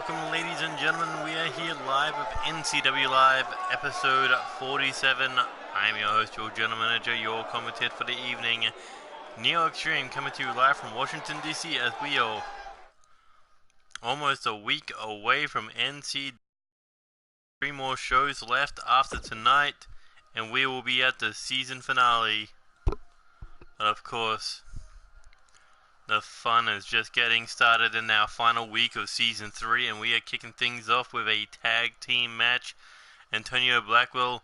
welcome ladies and gentlemen. We are here live with NCW Live episode 47. I am your host, your general manager, your commentator for the evening, Neo Extreme, coming to you live from Washington DC as we are almost a week away from NCW. 3 more shows left after tonight and we will be at the season finale. But of course, the fun is just getting started in our final week of Season 3, and we are kicking things off with a tag team match. Antonio Blackwell,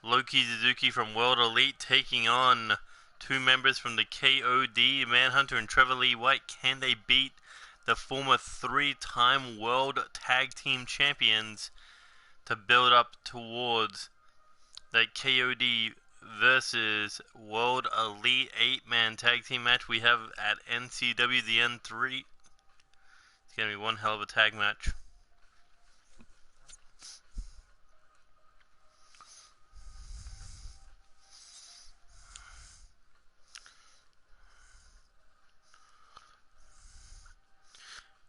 Loki Suzuki from World Elite taking on 2 members from the KOD, Manhunter and Trevor Lee White. Can they beat the former 3-time World Tag Team Champions to build up towards the KOD versus World Elite 8-man tag team match we have at NCW the N3. It's going to be one hell of a tag match.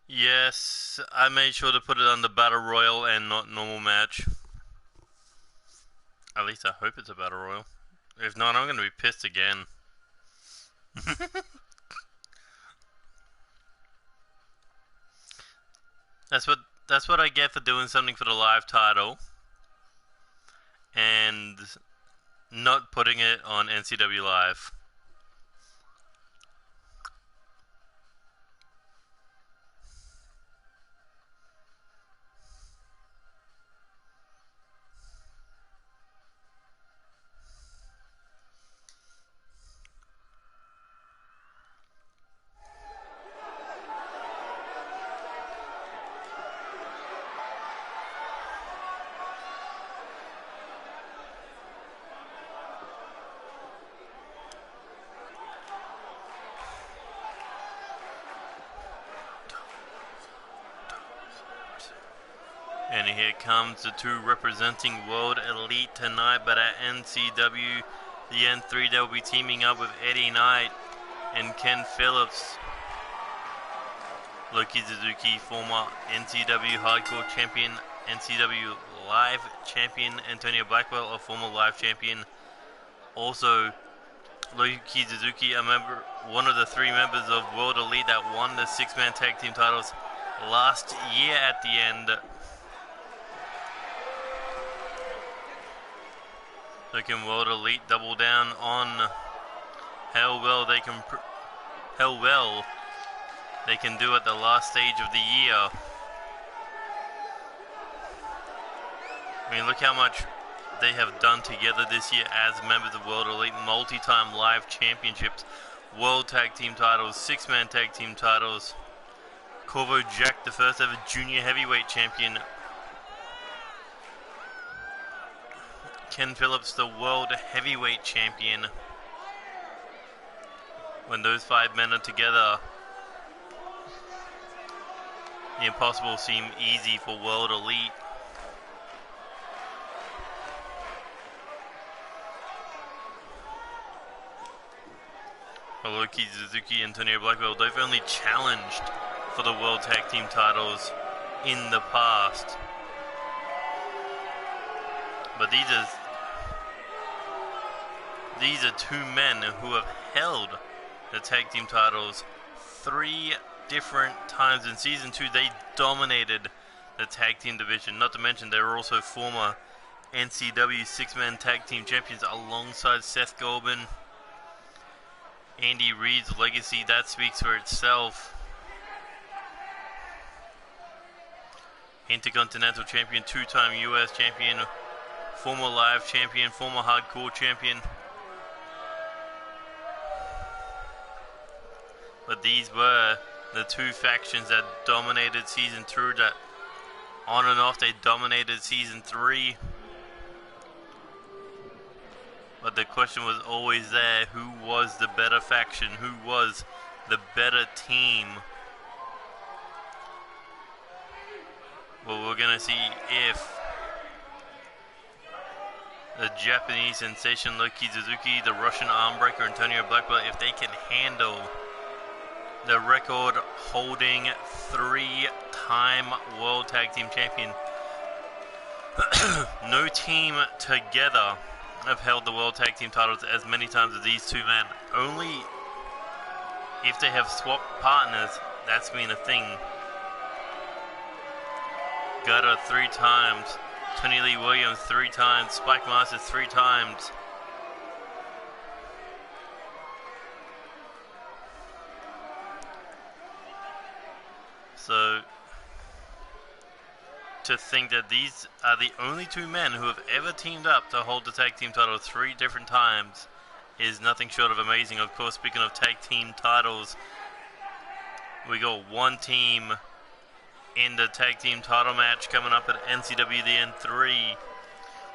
Yes, I made sure to put it on the Battle Royal and not normal match. At least I hope it's a Battle Royal. If not, I'm going to be pissed again. That's what I get for doing something for the live title and not putting it on NCW Live. And here comes the 2 representing World Elite tonight, but at NCW, the N3, they'll be teaming up with Eddie Knight and Ken Phillips. Loki Suzuki, former NCW Hardcore Champion, NCW Live Champion. Antonio Blackwell, a former Live Champion. Also, Loki Suzuki, one of the 3 members of World Elite that won the 6-man tag team titles last year at the end. So can World Elite double down on how well they can do at the last stage of the year. I mean, look how much they have done together this year as members of World Elite. Multi-time live championships, World Tag Team titles, 6-man tag team titles. Corvo Jack, the first ever junior heavyweight champion. Ken Phillips, the world heavyweight champion. When those 5 men are together, the impossible seem easy for World Elite. Loki Suzuki and Antonio Blackwell, they've only challenged for the World Tag Team titles in the past. But these are 2 men who have held the tag team titles 3 different times. In Season 2, they dominated the tag team division. Not to mention, they were also former NCW 6-man tag team champions alongside Seth Golden. Andy Reid's legacy, that speaks for itself. Intercontinental champion, 2-time US champion, former live champion, former hardcore champion. But these were the 2 factions that dominated Season 2, that on and off they dominated Season 3. But the question was always there, who was the better faction? Who was the better team? Well, we're going to see if the Japanese sensation Loki Suzuki, the Russian armbreaker Antonio Blackwell, if they can handle the record holding 3-time World Tag Team Champion. No team together have held the World Tag Team titles as many times as these two men. Only if they have swapped partners, that's been a thing. Gutter 3 times, Tony Lee Williams 3 times, Spike Masters 3 times. So, to think that these are the only two men who have ever teamed up to hold the tag team title 3 different times is nothing short of amazing. Of course, speaking of tag team titles, we got one team in the tag team title match coming up at NCW DN 3,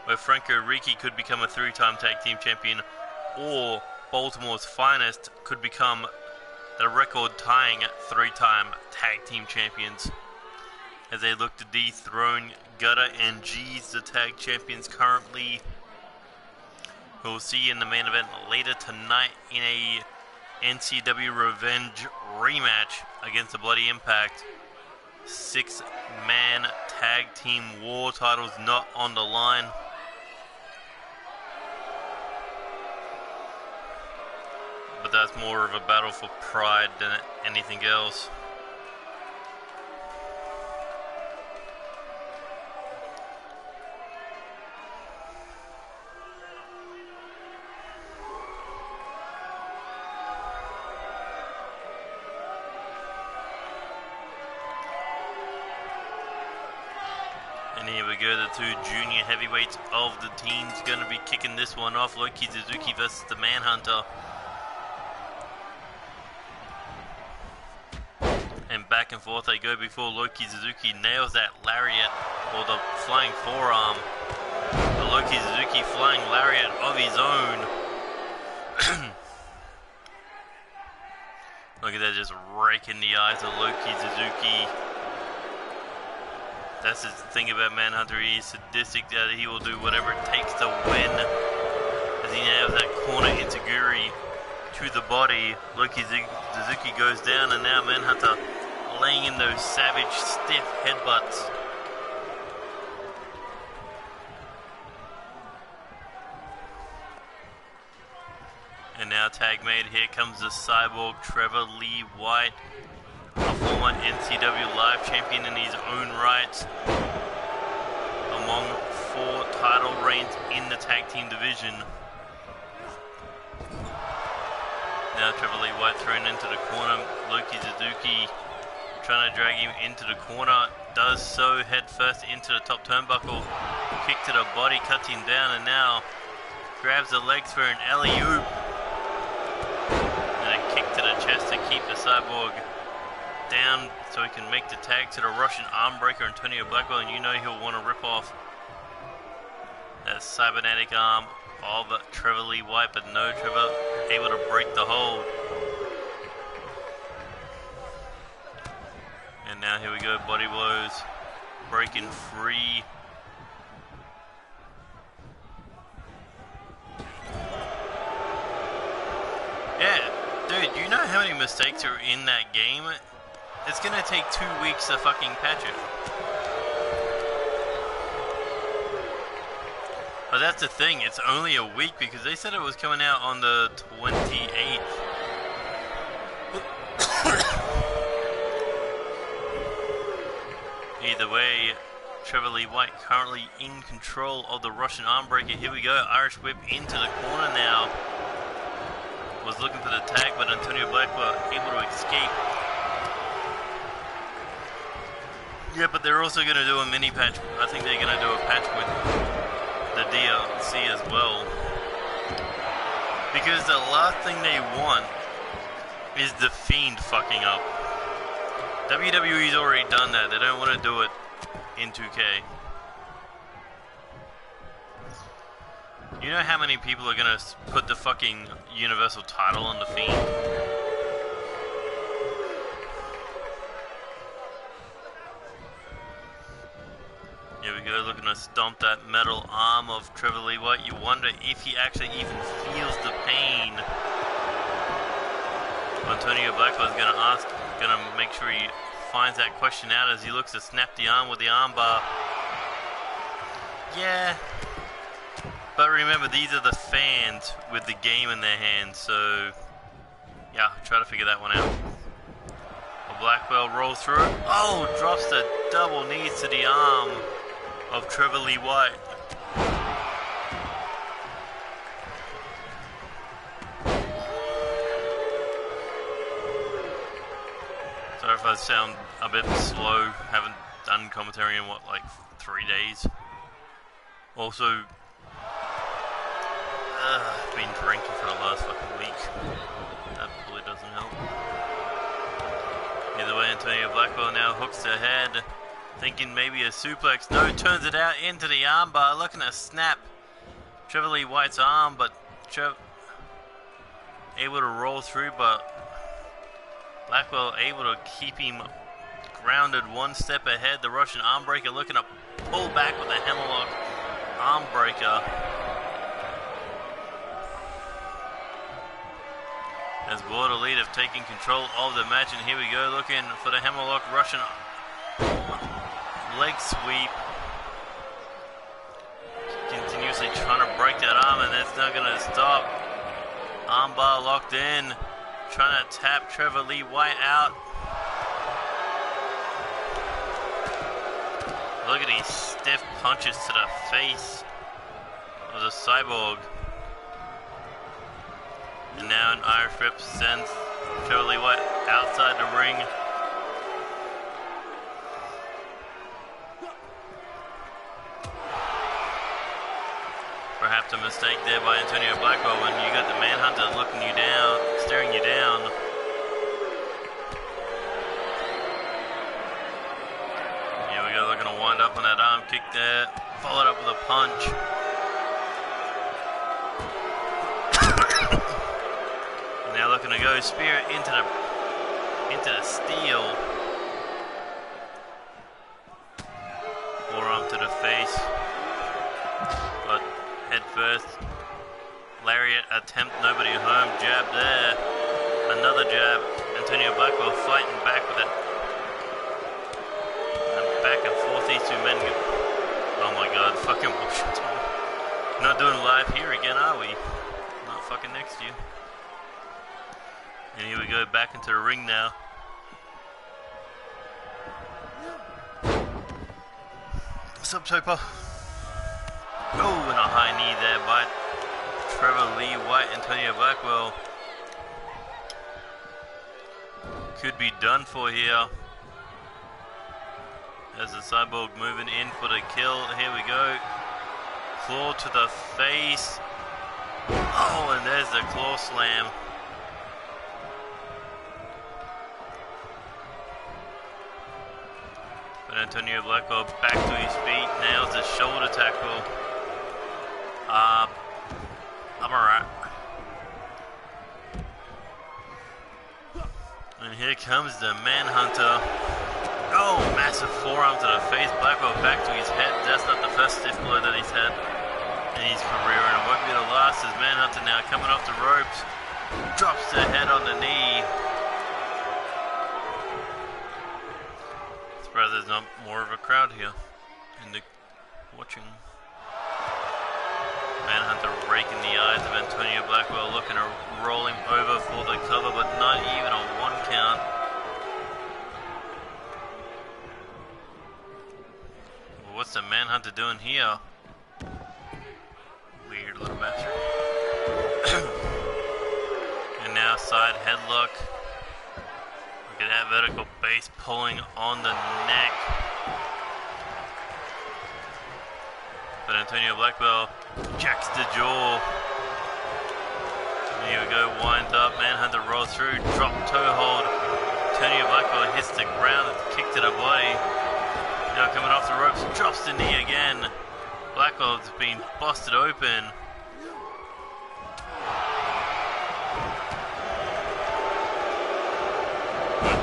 where Franco Ricci could become a 3-time tag team champion, or Baltimore's Finest could become the record-tying 3-time tag team champions, as they look to dethrone Gutter and G's, the tag champions currently, who we'll see in the main event later tonight in a NCW Revenge rematch against the Bloody Impact. 6-man tag team war titles not on the line. But that's more of a battle for pride than anything else. And here we go, the two junior heavyweights of the team's going to be kicking this one off. Loki Suzuki versus the Manhunter. And back and forth they go before Loki Suzuki nails that lariat, or the flying forearm. But Loki Suzuki flying lariat of his own. Look at that, just raking the eyes of Loki Suzuki. That's the thing about Manhunter, he's sadistic, that he will do whatever it takes to win. As he nails that corner Itaguri to the body. Loki Suzuki goes down, and now Manhunter laying in those savage, stiff headbutts. And now tag made, here comes the Cyborg Trevor Lee White, a former NCW Live champion in his own right, among 4 title reigns in the tag team division. Now Trevor Lee White thrown into the corner. Loki Suzuki trying to drag him into the corner, does so head first into the top turnbuckle. Kick to the body, cuts him down, and now grabs the legs for an alley-oop. And a kick to the chest to keep the Cyborg down so he can make the tag to the Russian armbreaker Antonio Blackwell, and you know he'll want to rip off that cybernetic arm of Trevor Lee White, but no, Trevor able to break the hold. And now here we go, body blows, breaking free. Yeah, dude, you know how many mistakes are in that game? It's gonna take 2 weeks to fucking patch it. But that's the thing, it's only a week because they said it was coming out on the 28th. Either way, Trevor Lee White currently in control of the Russian armbreaker. Here we go, Irish whip into the corner now. Was looking for the tag, but Antonio Blackwell able to escape. Yeah, but they're also going to do a mini patch. I think they're going to do a patch with the DLC as well. Because the last thing they want is the Fiend fucking up. WWE's already done that. They don't want to do it in 2K. You know how many people are going to put the fucking Universal title on the Fiend? Here we go, looking to stomp that metal arm of Trevor Lee White. You wonder if he actually even feels the pain. Antonio Blackwell is gonna make sure he finds that question out as he looks to snap the arm with the armbar. Yeah. But remember, these are the fans with the game in their hands, so yeah, try to figure that one out. Blackwell rolls through. Oh, drops the double knees to the arm of Trevor Lee White. Sorry if I sound a bit slow. Haven't done commentary in what, like 3 days. Also, I've been drinking for the last fucking week. That probably doesn't help. Either way, Antonio Blackwell now hooks the head, thinking maybe a suplex. No, turns it out into the armbar, looking to snap Trevor Lee White's arm, but able to roll through, but Blackwell able to keep him grounded one step ahead. The Russian arm breaker looking to pull back with a hammerlock arm breaker. As Border Elite have taken control of the match, and here we go, looking for the hammerlock Russian leg sweep. Continuously trying to break that arm, and it's not going to stop. Armbar locked in, trying to tap Trevor Lee White out. Look at these stiff punches to the face of the Cyborg. And now an Irish Whip sends Trevor Lee White outside the ring. Perhaps a mistake there by Antonio Blackwell when you got the Manhunter looking you down, staring you down. Here we go, looking to wind up on that arm kick there, followed up with a punch. Now looking to go spear into the steel. Forearm to the face, but head first. Lariat attempt, nobody home. Jab there, another jab. Antonio Blackwell fighting back with it. And back and forth these two men go. Oh my God, fucking Washington. Not doing live here again, are we? Not fucking next to you. And here we go, back into the ring now. What's up, Chopper? Oh, and a high knee there by Trevor Lee White. Antonio Blackwell could be done for here. As the Cyborg moving in for the kill. Here we go. Claw to the face. Oh, and there's the claw slam. But Antonio Blackwell back to his feet, nails the shoulder tackle. I'm alright. And here comes the Manhunter. Oh, massive forearm to the face. Blackwell back to his head. That's not the first stiff blow that he's had in his career, and it won't be the last as Manhunter now coming off the ropes. Drops the head on the knee. Surprised there's not more of a crowd here in the watching. Manhunter raking the eyes of Antonio Blackwell, looking to roll him over for the cover, but not even a 1 count. Well, what's the Manhunter doing here? Weird little bastard. And now side headlock. Look at that vertical base pulling on the neck. But Antonio Blackwell jacks the jaw. And here we go, winds up, Manhunter rolls through, drop toe hold. Antonio Blackwell hits the ground and kick to the body. Now coming off the ropes, drops the knee again. Blackwell's been busted open.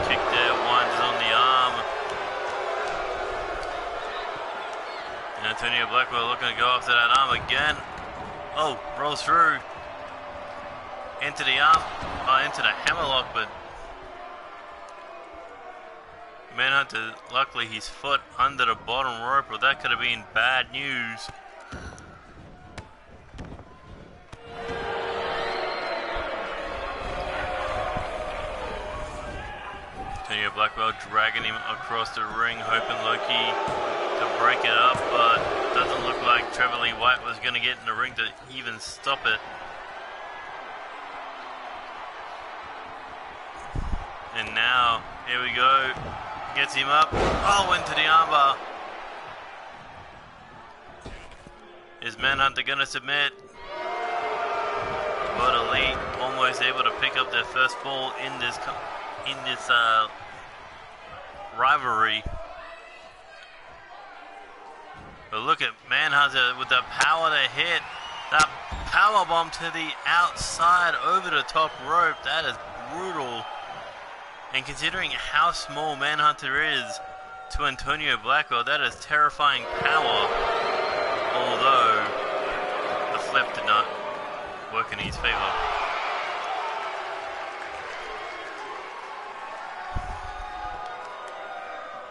Kick there, winds on the arm. And Antonio Blackwell looking to go after that arm again. Oh, rolls through. into the arm, into the hammerlock, but Manhunter, luckily his foot under the bottom rope, or that could have been bad news. Antonio Blackwell dragging him across the ring, hoping Loki to break it up, but doesn't look like Trevor Lee White was going to get in the ring to even stop it. And now, here we go. Gets him up. Oh, into the armbar. Is Manhunter gonna submit? But Elite almost able to pick up their first fall in this rivalry. But look at Manhunter with the power to hit. That power bomb to the outside over the top rope. That is brutal. And considering how small Manhunter is to Antonio Blackwell, that is terrifying power. Although the flip did not work in his favor.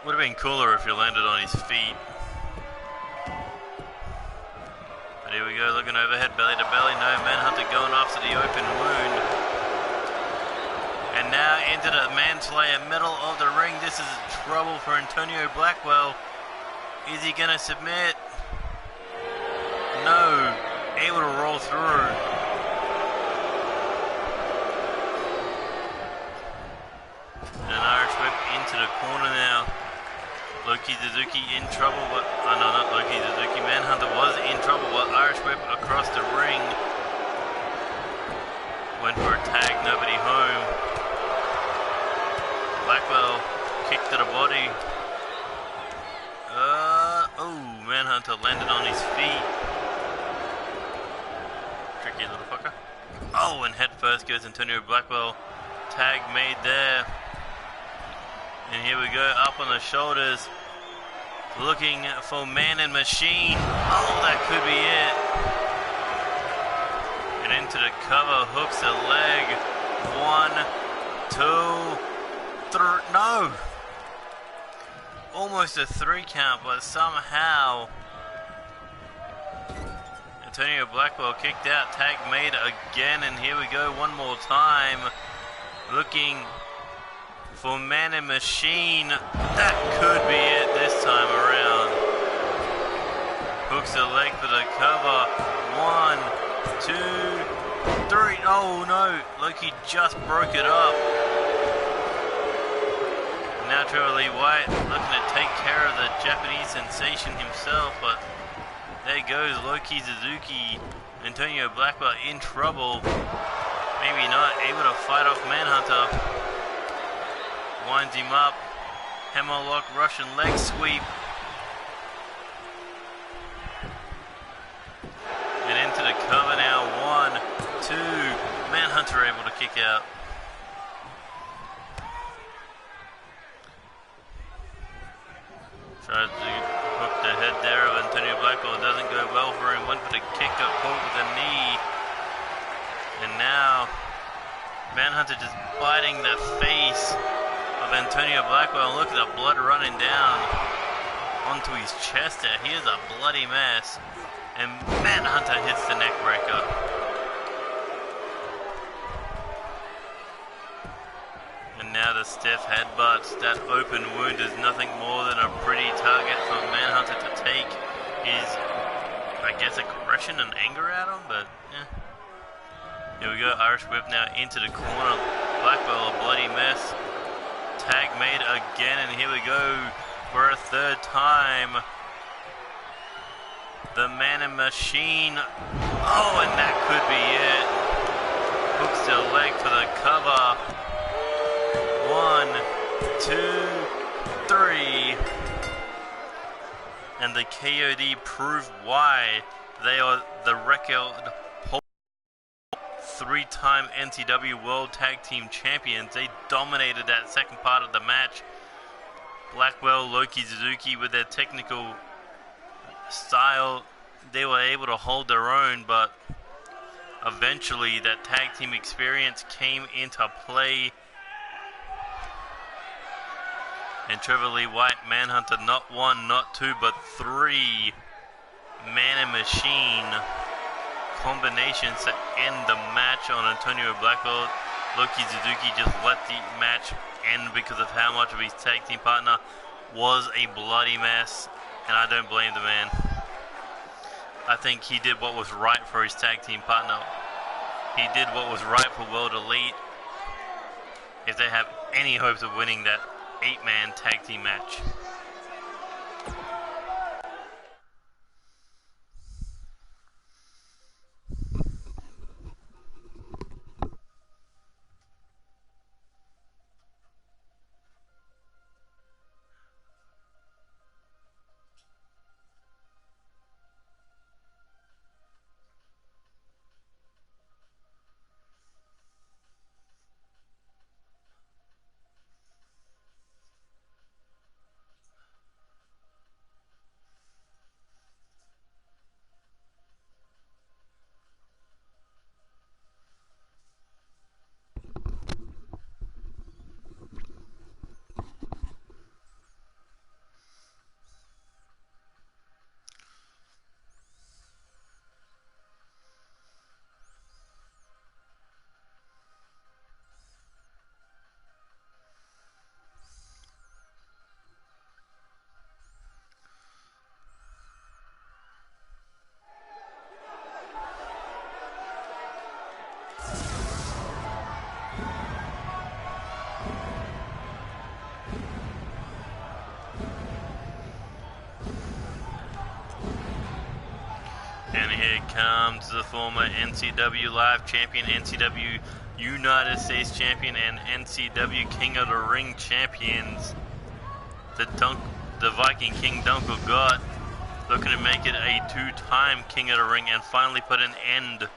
Would have been cooler if he landed on his feet. But here we go, looking overhead, belly to belly. No, Manhunter going after the open wound. And now into the Manslayer, middle of the ring. This is trouble for Antonio Blackwell. Is he gonna submit? No, able to roll through. An Irish whip into the corner now. Loki Suzuki in trouble, but oh no, not Loki Suzuki. Manhunter was in trouble, but Irish whip across the ring. Went for a tag, nobody home. Blackwell kick to the body. Oh, Manhunter landed on his feet. Tricky little fucker. Oh, and head first goes Antonio Blackwell. Tag made there. And here we go, up on the shoulders. Looking for Man and Machine. Oh, that could be it. And into the cover, hooks the leg. 1, 2, 3, no! Almost a 3 count, but somehow Antonio Blackwell kicked out, tag made again, and here we go one more time. Looking for Man and Machine. That could be it this time around. Hooks the leg for the cover. 1, 2, 3. Oh no, Loki just broke it up. Now Trevor Lee White looking to take care of the Japanese sensation himself, but there goes Loki Suzuki. Antonio Blackwell in trouble. Maybe not able to fight off Manhunter. Winds him up. Hammerlock Russian leg sweep. And into the cover now. 1, 2. Manhunter able to kick out. Tries to hook the head there of Antonio Blackwell. It doesn't go well for him. Went for the kick up, caught with a knee. And now Manhunter just biting the face of Antonio Blackwell. And look at the blood running down onto his chest there. He is a bloody mess. And Manhunter hits the neck breaker. And now the stiff headbutts. That open wound is nothing more than a pretty target for Manhunter to take his, I guess, aggression and anger at him, but yeah. Here we go, Irish whip now into the corner. Blackwell, a bloody mess. Tag made again, and here we go for a 3rd time. The Man and Machine. Oh, and that could be it. Hooks the leg for the cover. 1, 2, 3. And the KOD prove why they are the record 3-time NCW World Tag Team Champions. They dominated that second part of the match. Blackwell, Loki Suzuki with their technical style, they were able to hold their own, but eventually that tag team experience came into play. And Trevor Lee White Manhunter not one, not two, but three man and machine combinations to end the match on Antonio Blackbelt. Loki Suzuki just let the match end because of how much of his tag team partner was a bloody mess, and I don't blame the man. I think he did what was right for his tag team partner. He did what was right for World Elite if they have any hopes of winning that 8-man tag team match. And here comes the former NCW Live Champion, NCW United States Champion, and NCW King of the Ring Champions. The Viking King Dunkel Gott looking to make it a two-time King of the Ring and finally put an end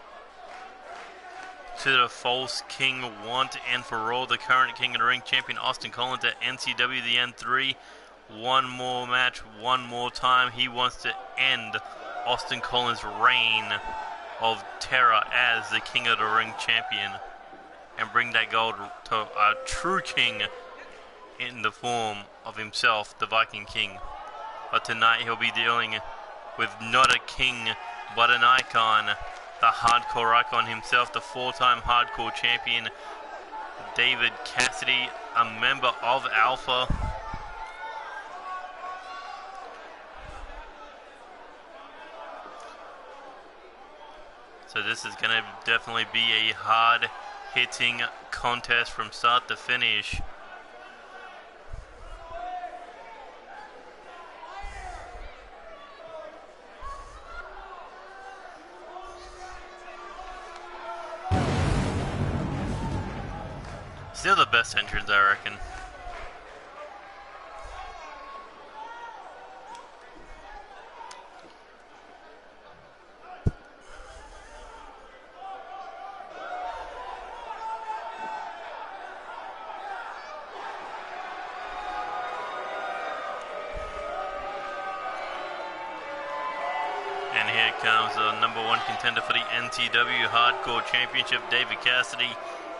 to the false king once and for all. The current King of the Ring Champion Austin Collins at NCW the N3. One more match, one more time. He wants to end Austin Collins' reign of terror as the King of the Ring Champion and bring that gold to a true king in the form of himself, the Viking King. But tonight he'll be dealing with not a king but an icon, the hardcore icon himself, the four-time hardcore champion David Cassidy, a member of Alpha. So this is going to definitely be a hard-hitting contest from start to finish. Still the best entrance, I reckon. And here comes the #1 contender for the NCW Hardcore Championship, David Cassidy.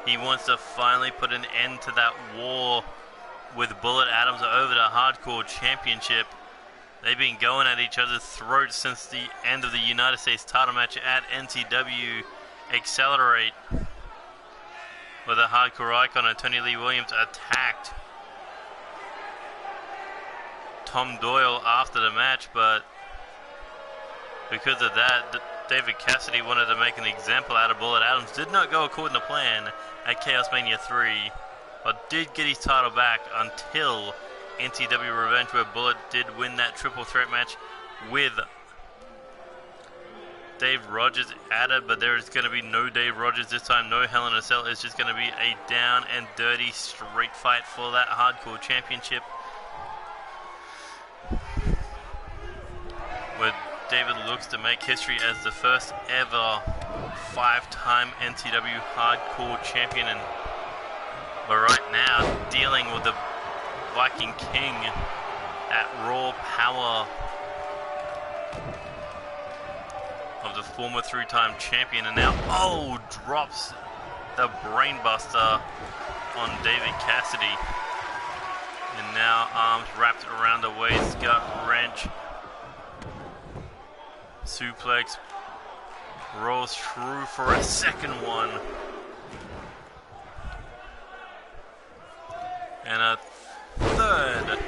He wants to finally put an end to that war with Bullet Adams over the Hardcore Championship. They've been going at each other's throats since the end of the United States title match at NCW Accelerate, where the hardcore icon Tony Lee Williams attacked Tom Doyle after the match, but because of that, David Cassidy wanted to make an example out of Bullet Adams. Did not go according to plan at Chaos Mania 3, but did get his title back until NCW Revenge, where Bullet did win that triple threat match with Dave Rogers added, but there is going to be no Dave Rogers this time, no Hell in a Cell. It's just going to be a down and dirty street fight for that hardcore championship, where David looks to make history as the first ever 5-time NCW Hardcore Champion, but right now dealing with the Viking King at Raw Power. of the former three-time champion, and now, oh, drops the brainbuster on David Cassidy. And now arms wrapped around the waist, gut wrench, suplex, rolls through for a second one. And a third.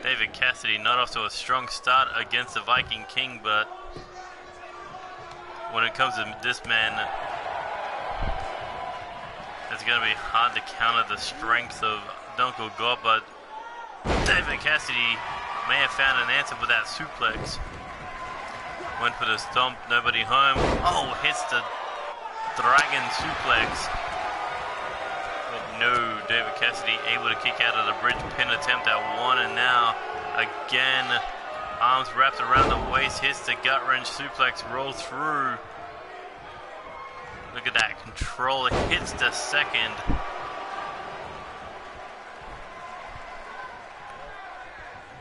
David Cassidy not off to a strong start against the Viking King, but when it comes to this man, it's going to be hard to counter the strength of Dunkel God, but David Cassidy may have found an answer with that suplex. Went for the stomp, nobody home. Oh, hits the dragon suplex. But no, David Cassidy able to kick out of the bridge pin attempt at one, and now again, arms wrapped around the waist, hits the gut wrench suplex, roll through. Look at that control, it hits the second.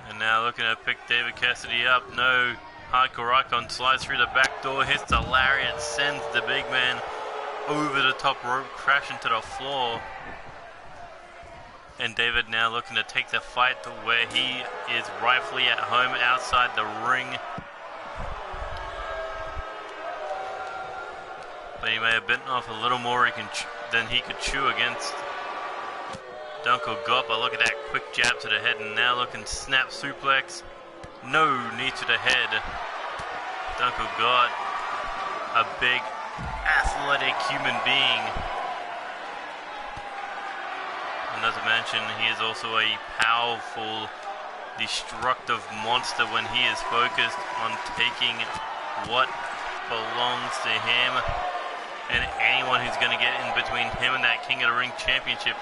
And now looking to pick David Cassidy up, no. Hardcore Icon slides through the back door, hits the lariat, sends the big man over the top rope, crashing to the floor. And David now looking to take the fight to where he is rightfully at home outside the ring. But he may have bitten off a little more than he could chew against Dunkel God. But look at that quick jab to the head, and now looking snap suplex. No, knee to the head. Dunkel God, a big athletic human being. And not to mention, he is also a powerful, destructive monster when he is focused on taking what belongs to him. And anyone who's going to get in between him and that King of the Ring championship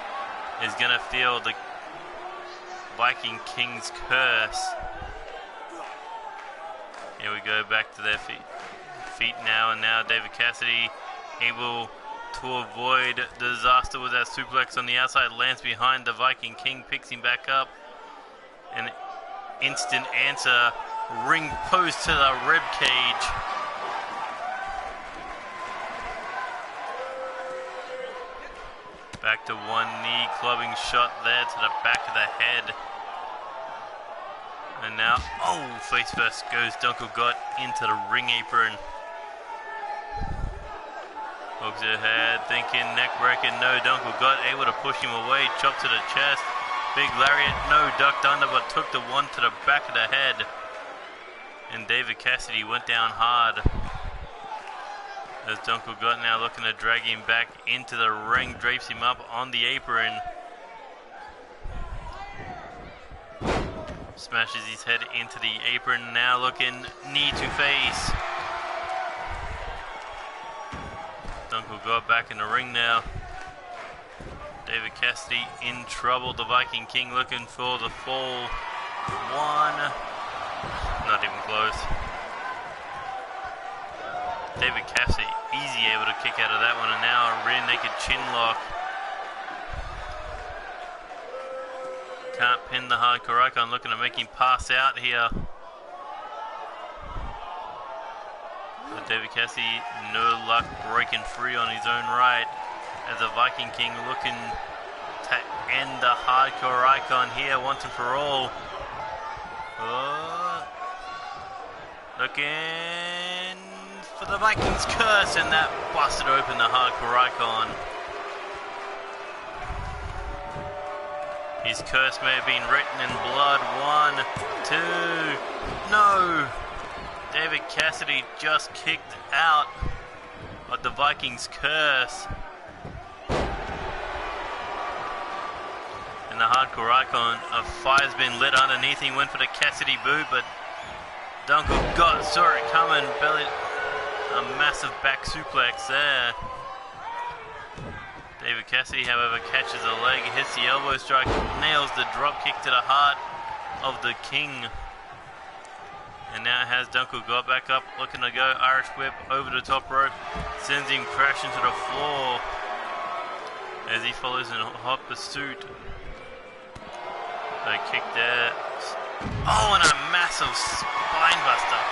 is going to feel the Viking King's curse. Here we go, back to their feet now, and now David Cassidy able to avoid disaster with that suplex on the outside, lands behind the Viking King, picks him back up. An instant answer, ring post to the rib cage. Back to one knee clubbing shot there to the back of the head. And now, oh, face first goes Dunkel God into the ring apron. Hooks ahead, thinking neck breaking. No, Dunkel God able to push him away. Chop to the chest. Big lariat. No, ducked under, but took the one to the back of the head. And David Cassidy went down hard. As Dunkel God now looking to drag him back into the ring. Drapes him up on the apron. Smashes his head into the apron. Now looking knee to face. Dunkel God back in the ring now. David Cassidy in trouble. The Viking King looking for the fall. One. Not even close. David Cassidy easy able to kick out of that one. And now a rear naked chin lock. Can't pin the Hardcore Icon, looking to make him pass out here. But David Cassidy, no luck breaking free on his own right. As the Viking King looking to end the Hardcore Icon here once and for all. Oh, looking for the Viking's curse, and that busted open the Hardcore Icon. His curse may have been written in blood. 1, 2, no! David Cassidy just kicked out of the Viking's curse. And the Hardcore Icon, a fire's been lit underneath him, went for the Cassidy boot, but Dunkel God saw it coming, belly, a massive back suplex there. David Cassidy, however, catches a leg, hits the elbow strike, nails the drop kick to the heart of the King. And now has Dunkel God back up, looking to go. Irish whip over the top rope, sends him crashing to the floor as he follows in hot pursuit. So kick there. Oh, and a massive spine buster.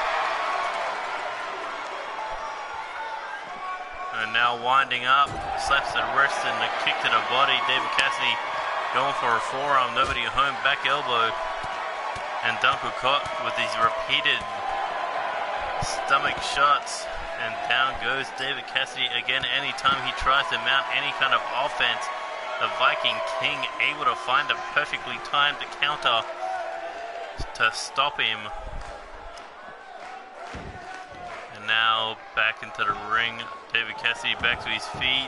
And now winding up, slaps the wrist and a kick to the body. David Cassidy going for a forearm, nobody at home, back elbow. And Dunkel caught with these repeated stomach shots. And down goes David Cassidy again. Anytime he tries to mount any kind of offense, the Viking King able to find a perfectly timed counter to stop him. And now back into the ring. David Cassidy back to his feet.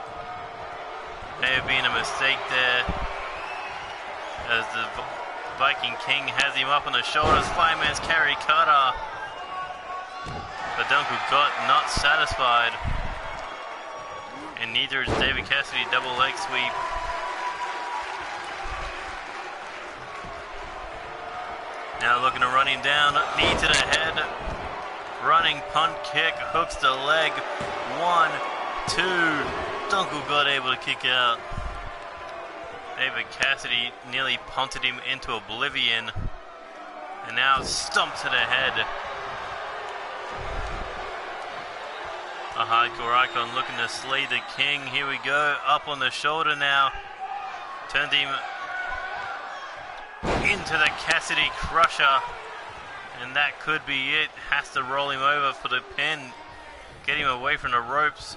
May have been a mistake there, as the Viking King has him up on the shoulders. Fireman's carry cutter. But Dunkel got not satisfied. And neither is David Cassidy. Double leg sweep. Now looking to run him down. Knee to the head. Running punt kick. Hooks the leg. 1, 2. Dunkel got able to kick out. David Cassidy nearly punted him into oblivion. And now stomp to the head. A hardcore icon looking to slay the king. Here we go. Up on the shoulder now. Turned him into the Cassidy crusher. And that could be it. Has to roll him over for the pin. Get him away from the ropes.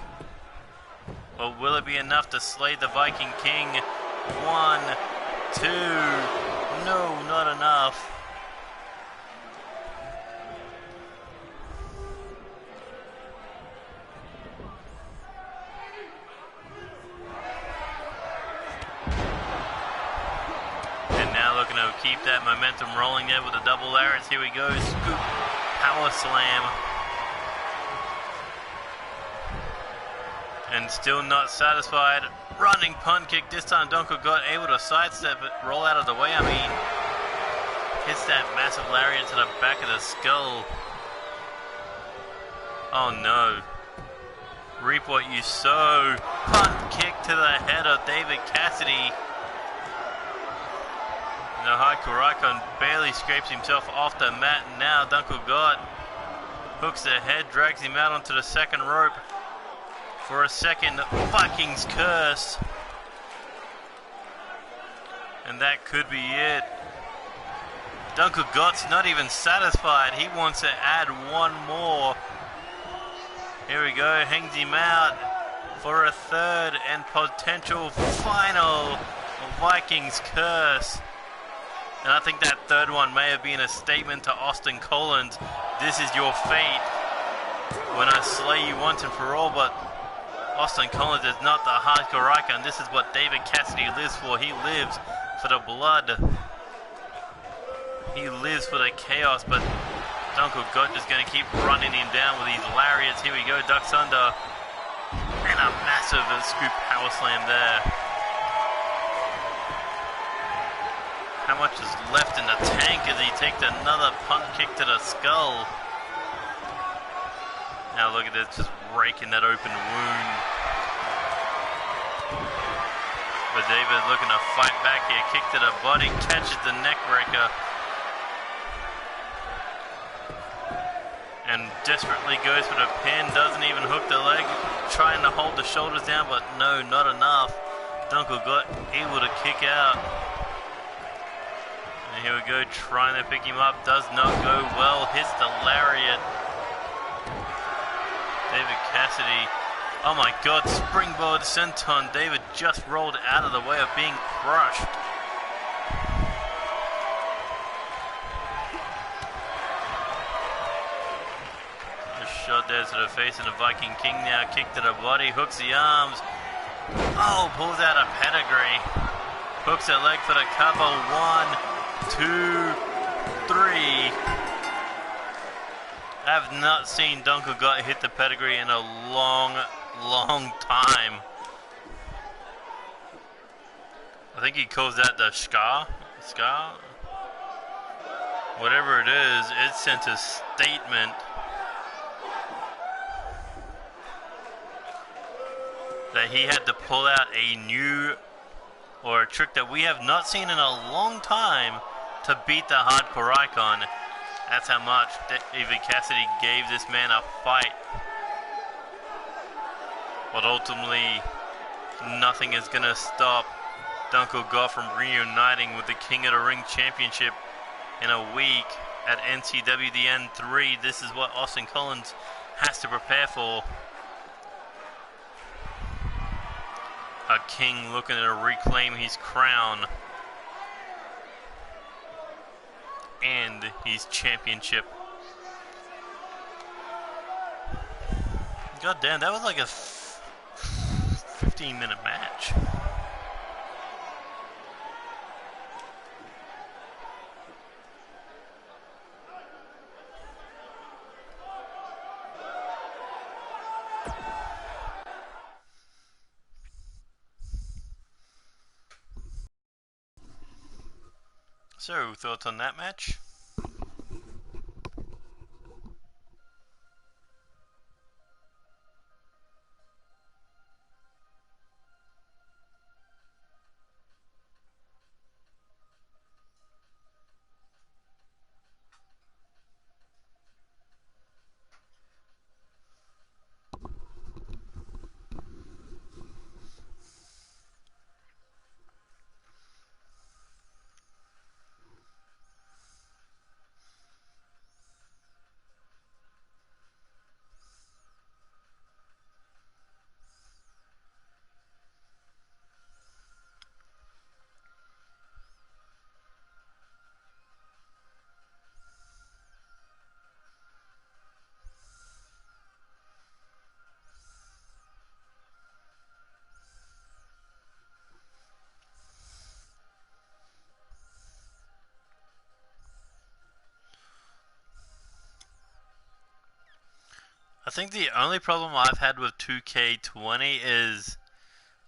Or will it be enough to slay the Viking King? 1, 2. No, not enough. Looking to keep that momentum rolling there with a double lariat. Here we go. Scoop power slam. And still not satisfied. Running punt kick. This time Dunkel got able to sidestep it, roll out of the way. I mean, hits that massive lariat to the back of the skull. Oh no. Reap what you sow. Punt kick to the head of David Cassidy. The hardcore icon barely scrapes himself off the mat, and now Dunkel got hooks the head, drags him out onto the second rope for a second Vikings curse. And that could be it. Dunkel Gott's not even satisfied. He wants to add one more. Here we go, hangs him out for a third and potential final Vikings curse. And I think that third one may have been a statement to Austin Collins. This is your fate when I slay you once and for all. But Austin Collins is not the hardcore icon. This is what David Cassidy lives for. He lives for the blood. He lives for the chaos. But Dunkel Gott is going to keep running him down with these lariats. Here we go, ducks under. And a massive scoop power slam there. How much is left in the tank as he takes another punt kick to the skull? Now look at this, just raking that open wound. But David looking to fight back here, kick to the body, catches the neck breaker. And desperately goes for the pin, doesn't even hook the leg, trying to hold the shoulders down, but no, not enough. Dunkel got able to kick out. And here we go, trying to pick him up, does not go well, hits the lariat. David Cassidy, oh my god, springboard senton. David just rolled out of the way of being crushed. A shot there to the face of the Viking King now, kick to the body, hooks the arms. Oh, pulls out a pedigree. Hooks that leg for the cover, 1, 2, 3. I have not seen Dunkel Gott hit the pedigree in a long, long time. I think he calls that the ska? Ska? Whatever it is, it sent a statement that he had to pull out a new, or a trick that we have not seen in a long time to beat the hardcore icon. That's how much David Cassidy gave this man a fight. But ultimately, nothing is going to stop Dunkel Goff from reuniting with the King of the Ring Championship in a week at NCW the N3. This is what Austin Collins has to prepare for. A king looking to reclaim his crown and his championship. God damn, that was like a 15-minute match. So, thoughts on that match? I think the only problem I've had with 2K20 is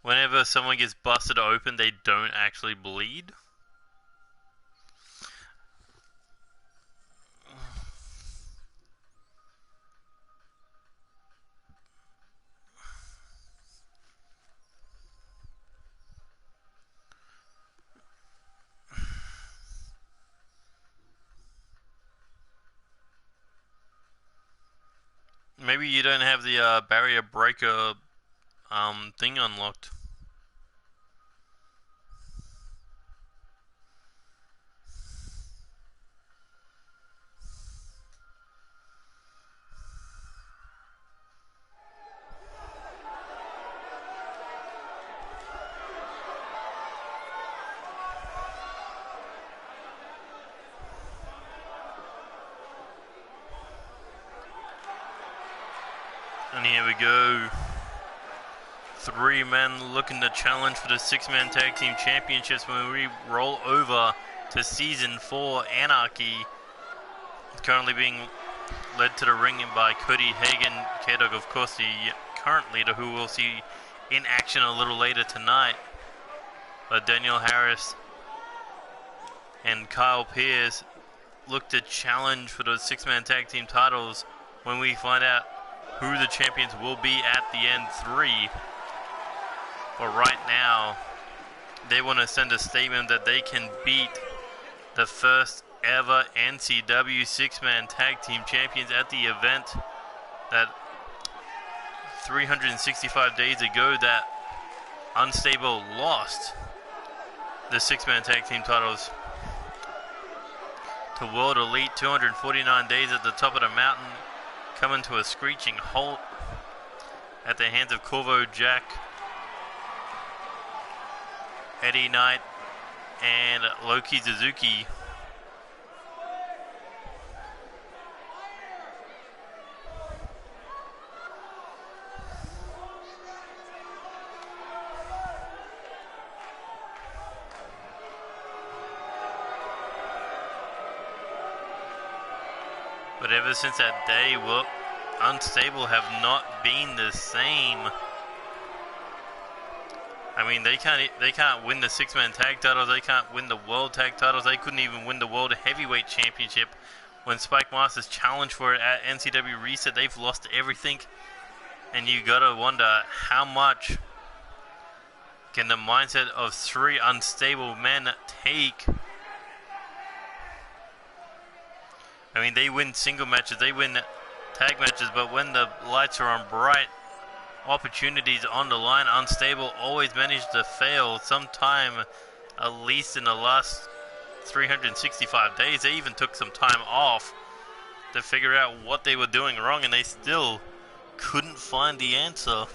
whenever someone gets busted open, they don't actually bleed. Maybe you don't have the barrier breaker thing unlocked. And here we go. 3 men looking to challenge for the 6-man tag team championships when we roll over to season 4 Anarchy. It's currently being led to the ring by Cody Hagen, K-Dog, of course, the current leader, who we'll see in action a little later tonight. Daniel Harris and Kyle Pierce look to challenge for those 6-man tag team titles when we find out who the champions will be at the N3. But right now, they want to send a statement that they can beat the first ever NCW 6-man tag team champions at the event that 365 days ago that Unstable lost the 6-man tag team titles to World Elite. 249 days at the top of the mountain, coming to a screeching halt at the hands of Corvo Jack, Eddie Knight, and Loki Suzuki. But ever since that day, well, Unstable have not been the same. I mean, they can't win the 6-man tag titles. They can't win the world tag titles. They couldn't even win the world heavyweight championship when Spike Masters challenged for it at NCW Reset. They've lost everything, and you gotta wonder how much can the mindset of 3 unstable men take. I mean, they win single matches, they win tag matches, but when the lights are on bright, opportunities on the line. Unstable always managed to fail sometime, at least in the last 365 days. They even took some time off to figure out what they were doing wrong, and they still couldn't find the answer.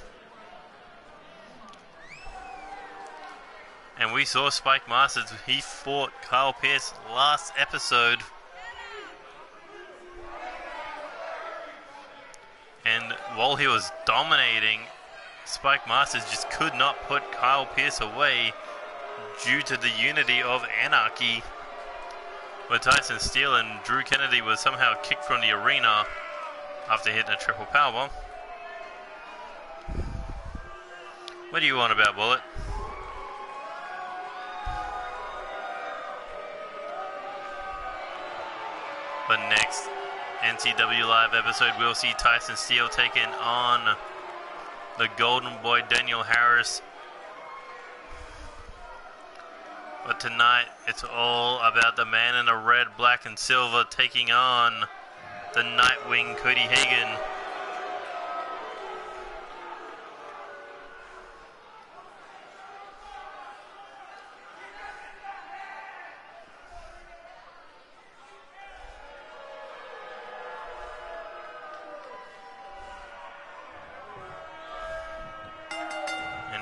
And we saw Spike Masters. He fought Kyle Pierce last episode. And while he was dominating, Spike Masters just could not put Kyle Pierce away due to the unity of Anarchy, where Tyson Steele and Drew Kennedy was somehow kicked from the arena after hitting a triple powerbomb. What do you want about Bullet? But next NCW Live episode, we'll see Tyson Steele taking on the Golden Boy Daniel Harris. But tonight, it's all about the man in the red, black, and silver taking on the Nightwing, Cody Hagan.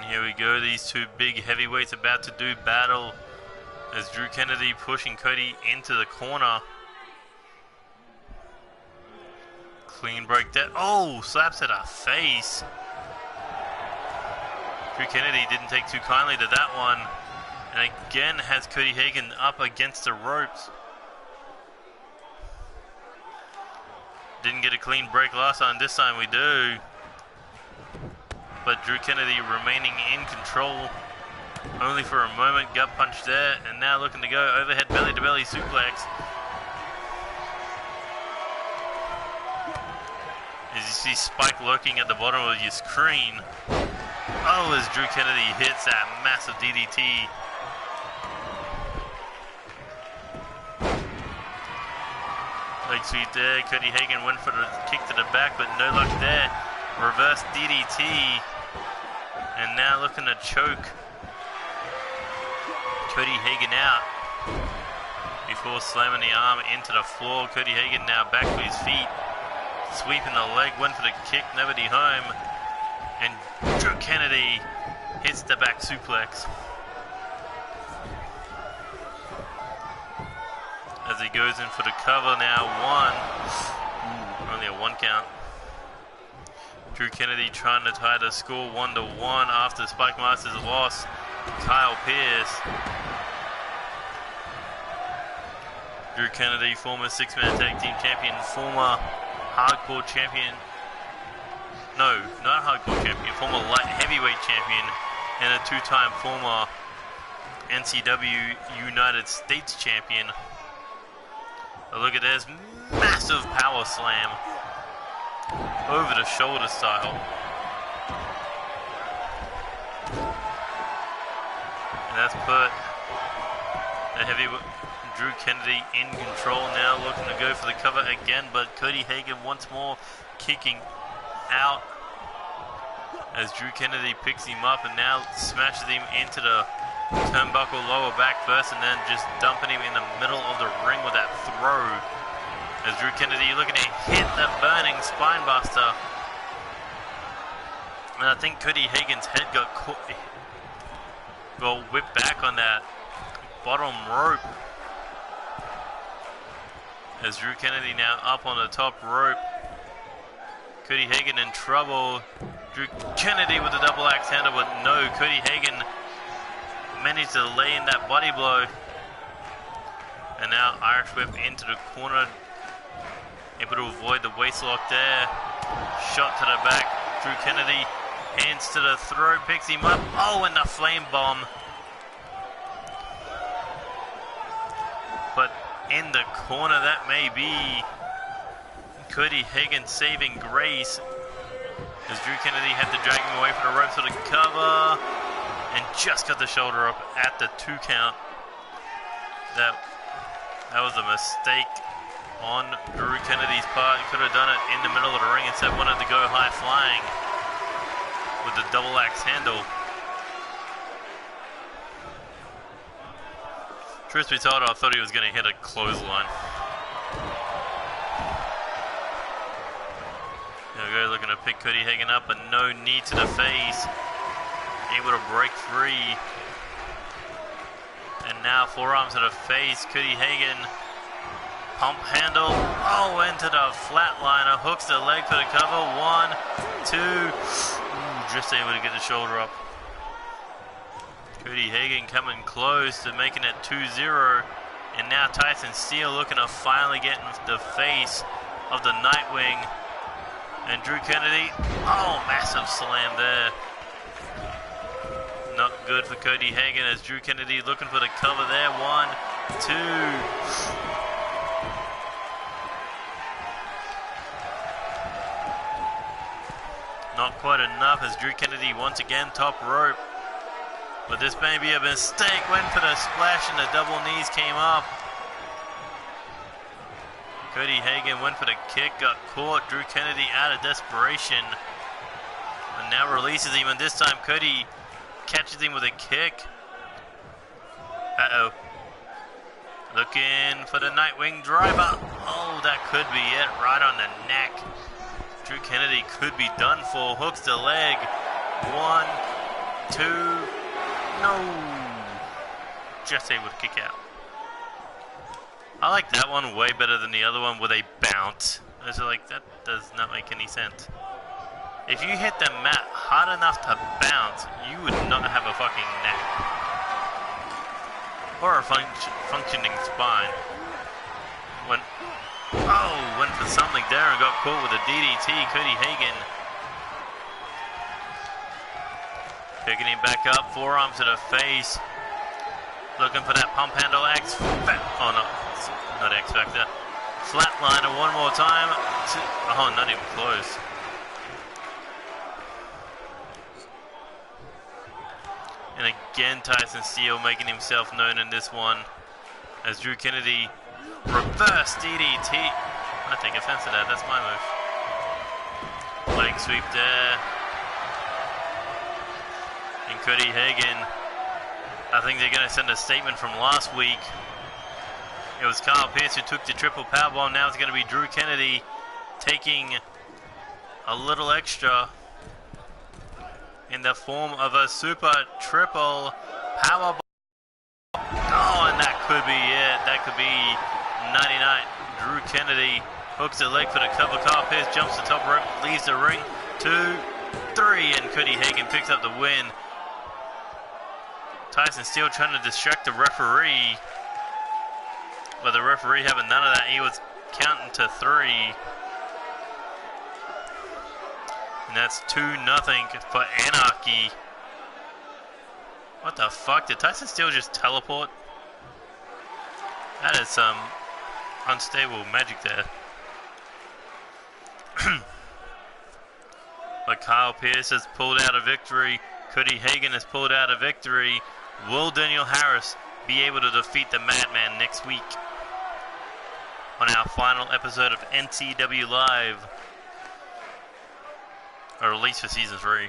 Here we go, these two big heavyweights about to do battle as Drew Kennedy pushing Cody into the corner. Clean break there. Oh, slaps at her face. Drew Kennedy didn't take too kindly to that one. And again has Cody Hagan up against the ropes. Didn't get a clean break last time, this time we do. But Drew Kennedy remaining in control only for a moment. Gut punch there, and now looking to go overhead belly to belly suplex. As you see Spike lurking at the bottom of your screen. Oh, as Drew Kennedy hits that massive DDT. Leg sweep there. Cody Hagan went for the kick to the back, but no luck there. Reverse DDT. And now looking to choke Cody Hagan out before slamming the arm into the floor. Cody Hagan now back to his feet, sweeping the leg, went for the kick, nobody home. And Drew Kennedy hits the back suplex as he goes in for the cover now. Only a 1 count. Drew Kennedy trying to tie the score 1-1 after Spike Masters lost Kyle Pierce. Drew Kennedy, former 6-man tag team champion, former hardcore champion. No, not hardcore champion, former light heavyweight champion, and a 2-time former NCW United States champion. But look at this massive power slam. Over the shoulder style. And that's put the heavy Drew Kennedy in control now, looking to go for the cover again, but Cody Hagan once more kicking out as Drew Kennedy picks him up and now smashes him into the turnbuckle lower back first, and then just dumping him in the middle of the ring with that throw. As Drew Kennedy looking to hit the burning spine buster. And I think Cody Hagan's head got whipped back on that bottom rope. As Drew Kennedy now up on the top rope. Cody Hagan in trouble. Drew Kennedy with a double axe handle, but no, Cody Hagan managed to lay in that body blow. And now Irish whip into the corner. Able to avoid the waist lock there. Shot to the back. Drew Kennedy, hands to the throat, picks him up. Oh, and the flame bomb. But in the corner, that may be Cody Hagan saving grace. As Drew Kennedy had to drag him away from the ropes for the cover. And just got the shoulder up at the 2 count. That was a mistake on Drew Kennedy's part. He could have done it in the middle of the ring instead wanted to go high flying. with the double axe handle. Truth be told, I thought he was going to hit a clothesline. There we go, looking to pick Cody Hagan up, but no knee to the face. Able to break free. And now forearms to the face. Cody Hagan. Pump handle. Oh, into the flatliner. Hooks the leg for the cover. 1, 2. Ooh, just able to get the shoulder up. Cody Hagan coming close to making it 2-0. And now Tyson Steele looking to finally get in the face of the Nightwing. And Drew Kennedy. Oh, massive slam there. Not good for Cody Hagan as Drew Kennedy looking for the cover there. 1, 2. Not quite enough as Drew Kennedy once again top rope. But this may be a mistake. Went for the splash and the double knees came up. Cody Hagan went for the kick, got caught. Drew Kennedy out of desperation. And now releases him, and this time Cody catches him with a kick. Uh-oh. Looking for the Nightwing driver. Oh, that could be it. Right on the neck. Drew Kennedy could be done for. Hooks the leg. 1, 2. No. Just able to kick out. I like that one way better than the other one where they bounce. I was like, that does not make any sense. If you hit the mat hard enough to bounce, you would not have a fucking neck. Or a functioning spine. Went for something there and got caught with a DDT. Cody Hagan. Picking him back up, forearm to the face. Looking for that pump handle X. Oh no, not X Factor. Flatliner one more time. Oh, not even close. And again, Tyson Steele making himself known in this one as Drew Kennedy reverse DDT. I take offense to that, that's my move. Leg sweep there. And Cody Hagan, I think they're going to send a statement from last week. It was Kyle Pierce who took the triple powerbomb. Now it's going to be Drew Kennedy taking a little extra in the form of a super triple powerbomb. Oh, and that could be it. That could be 99. Drew Kennedy hooks the leg for the cover. Kyle Pierce jumps the top rope, leaves the ring. 2, 3, and Cody Hagan picks up the win. Tyson Steele trying to distract the referee, but the referee having none of that. He was counting to 3. And that's 2-0 for Anarchy. What the fuck? Did Tyson Steele just teleport? That is some unstable magic there. But Kyle Pierce has pulled out a victory. Cody Hagan has pulled out a victory. Will Daniel Harris be able to defeat the Madman next week on our final episode of NCW Live? Or at least for Season 3.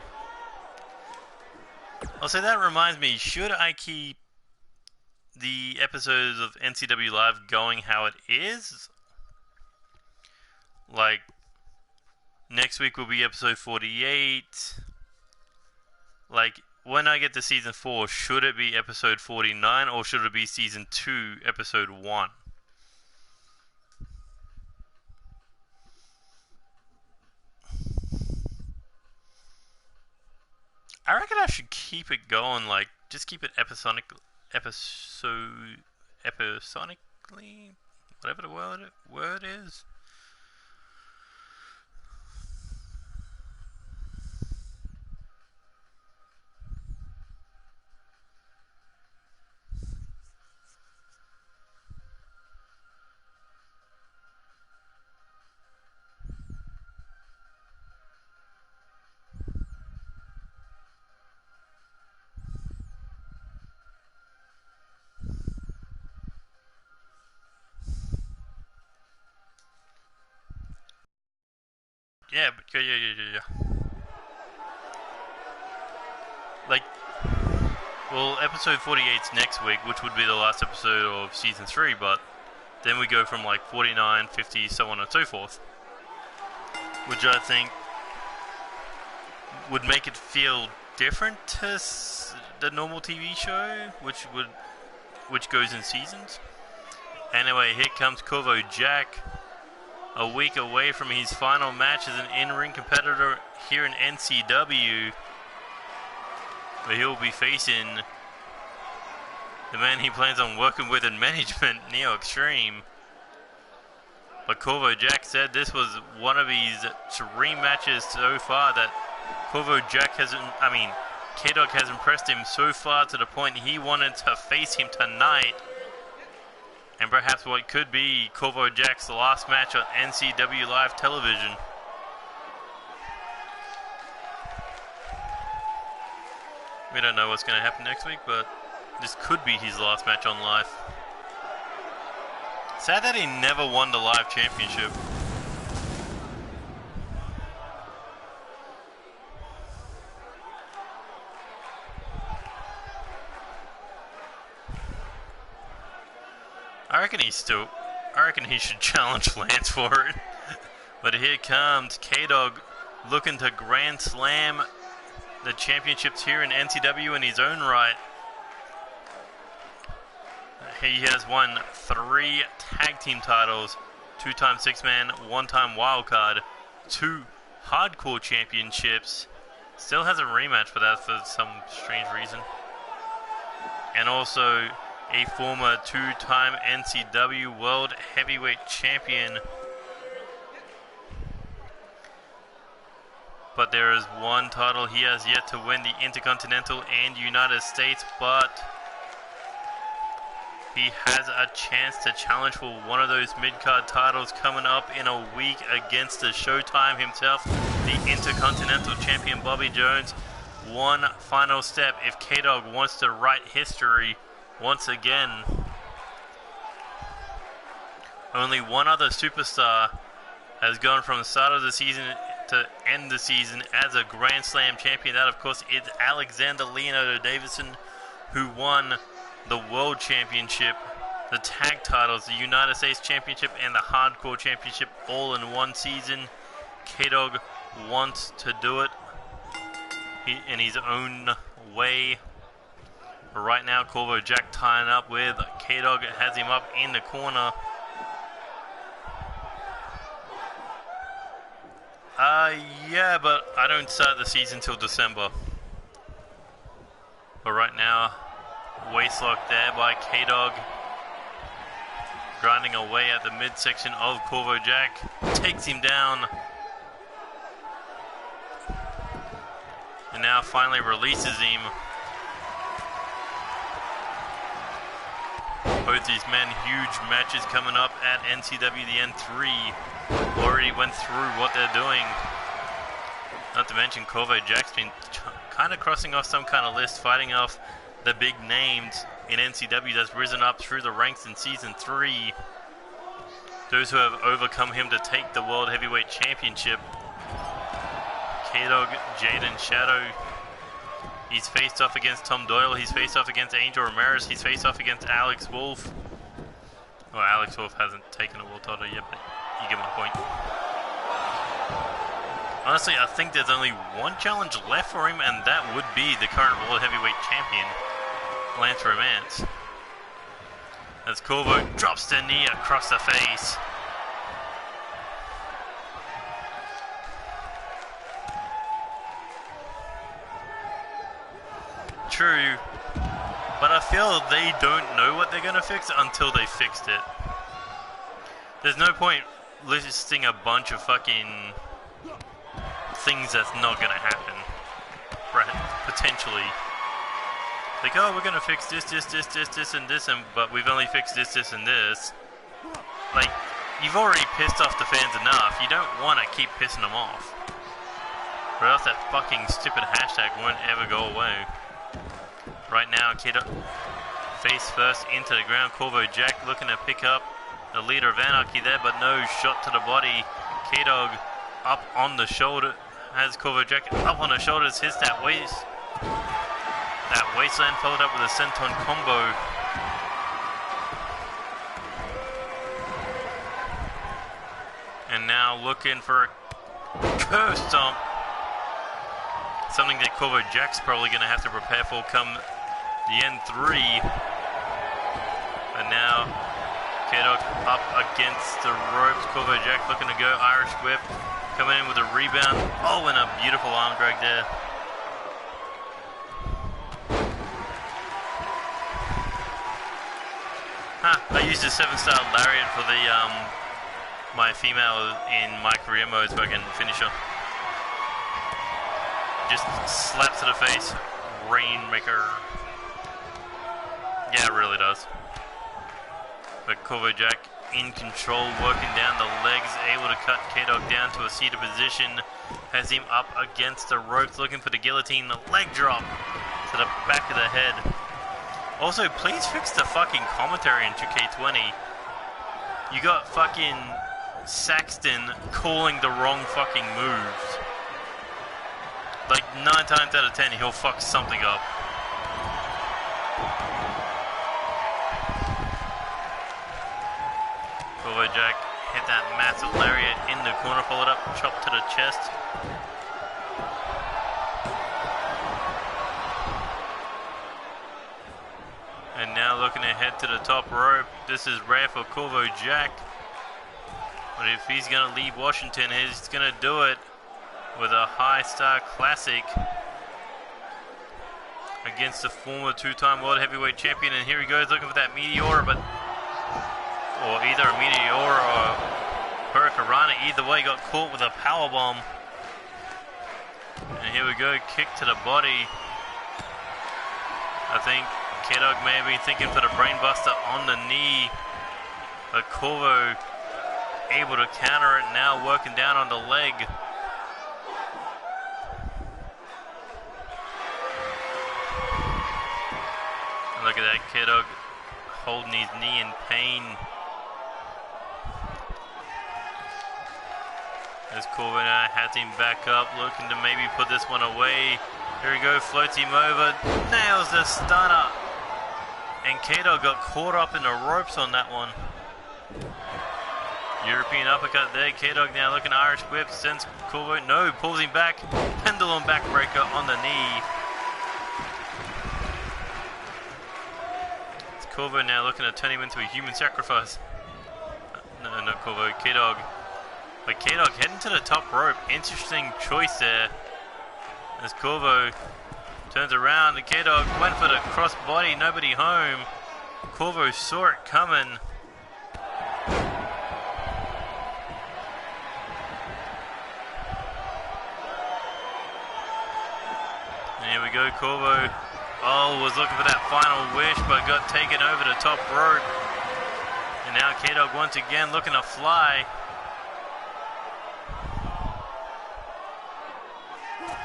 Also, that reminds me, should I keep the episodes of NCW Live going how it is? Like, next week will be episode 48. Like, when I get to Season 4, should it be episode 49 or should it be Season 2, episode 1? I reckon I should keep it going, like, just keep it episonically, whatever the word is. Yeah. well, episode 48's next week, which would be the last episode of season 3, but then we go from like 49, 50, so on and so forth, which I think would make it feel different to the normal TV show, which goes in seasons. Anyway, here comes Corvo Jack, a week away from his final match as an in-ring competitor here in NCW, where he'll be facing the man he plans on working with in management, Neo Extreme. But Corvo Jack said this was one of his 3 matches so far that K-Dog has impressed him so far to the point he wanted to face him tonight. And perhaps what could be Corvo Jack's last match on NCW Live television. We don't know what's going to happen next week, but this could be his last match on Live. Sad that he never won the Live Championship. I reckon he should challenge Lance for it. But here comes K-Dog looking to Grand Slam the championships here in NCW in his own right. He has won 3 tag team titles, 2-time 6-man, 1-time wildcard, 2 hardcore championships. Still has a rematch for that for some strange reason. And also a former 2-time NCW World Heavyweight Champion. But there is one title he has yet to win, the Intercontinental and United States, but he has a chance to challenge for one of those mid-card titles coming up in a week against the Showtime himself, the Intercontinental Champion Bobby Jones. One final step if K-Dog wants to write history once again. Only one other superstar has gone from the start of the season to end the season as a Grand Slam champion. That, of course, is Alexander Leonardo Davidson, who won the World Championship, the Tag titles, the United States Championship, and the Hardcore Championship all in one season. K-Dog wants to do it in his own way. But right now, Corvo Jack tying up with K-Dog, has him up in the corner. Yeah, but I don't start the season till December. But right now, waistlock there by K-Dog, grinding away at the midsection of Corvo Jack, takes him down, and now finally releases him. Both these men, huge matches coming up at NCW. The N3 already went through what they're doing. Not to mention Corvo Jack's been kind of crossing off some kind of list, fighting off the big names in NCW that's risen up through the ranks in Season 3. Those who have overcome him to take the World Heavyweight Championship. K-Dog, Jaden Shadow. He's faced off against Tom Doyle. He's faced off against Angel Ramirez. He's faced off against Alex Wolf. Well, Alex Wolf hasn't taken a world title yet, but you get my point. Honestly, I think there's only one challenge left for him, and that would be the current World Heavyweight Champion, Lance Romance. As Corvo drops the knee across the face. True, but I feel they don't know what they're going to fix until they fixed it. There's no point listing a bunch of fucking things that's not going to happen, right? Potentially. Like, oh, we're going to fix this, but we've only fixed this, and this. Like, you've already pissed off the fans enough. You don't want to keep pissing them off. Or else that fucking stupid hashtag won't ever go away. Right now, K-Dog face first into the ground. Corvo Jack looking to pick up the leader of Anarchy there, but no shot to the body. K-Dog up on the shoulder. Has Corvo Jack up on the shoulders, hits that Wasteland followed up with a senton combo. And now looking for a curve stomp. Something that Corvo Jack's probably going to have to prepare for come the N3. And now K-Dog up against the ropes. Corvo Jack looking to go Irish whip. Coming in with a rebound. Oh, and a beautiful arm drag there. I used a 7-star lariat for the my female in my career mode so I can finish her. Just slap to the face. Rainmaker. Yeah, it really does. But Corvo Jack in control, working down the legs, able to cut K-Dog down to a seated position. Has him up against the ropes, looking for the guillotine, the leg drop to the back of the head. Also, please fix the fucking commentary in 2K20. You got fucking Saxton calling the wrong fucking moves. Like 9 times out of 10, he'll fuck something up. Corvo Jack hit that massive lariat in the corner, followed up, chop to the chest. And now looking ahead to the top rope. This is rare for Corvo Jack. But if he's going to leave Washington, he's going to do it with a high-star classic against the former 2-time World Heavyweight Champion. And here he goes looking for that Meteora, but... or either a Meteora or Hurricanrana. Either way, got caught with a powerbomb. And here we go, kick to the body. I think K-Dog may have been thinking for the brainbuster on the knee. But Corvo able to counter it, now working down on the leg. And look at that, K-Dog holding his knee in pain. As Corvo now has him back up, looking to maybe put this one away. Here we go, floats him over, nails the stunner. And K-Dog got caught up in the ropes on that one. European uppercut there. K-Dog now looking to Irish whip, sends Corvo, no, pulls him back. Pendulum backbreaker on the knee. It's Corvo now looking to turn him into a human sacrifice. No, not Corvo, K-Dog. But K-Dog heading to the top rope. Interesting choice there. As Corvo turns around, the K-Dog went for the cross body, nobody home. Corvo saw it coming. And here we go, Corvo. Oh, was looking for that final wish, but got taken over the top rope. And now K-Dog once again looking to fly.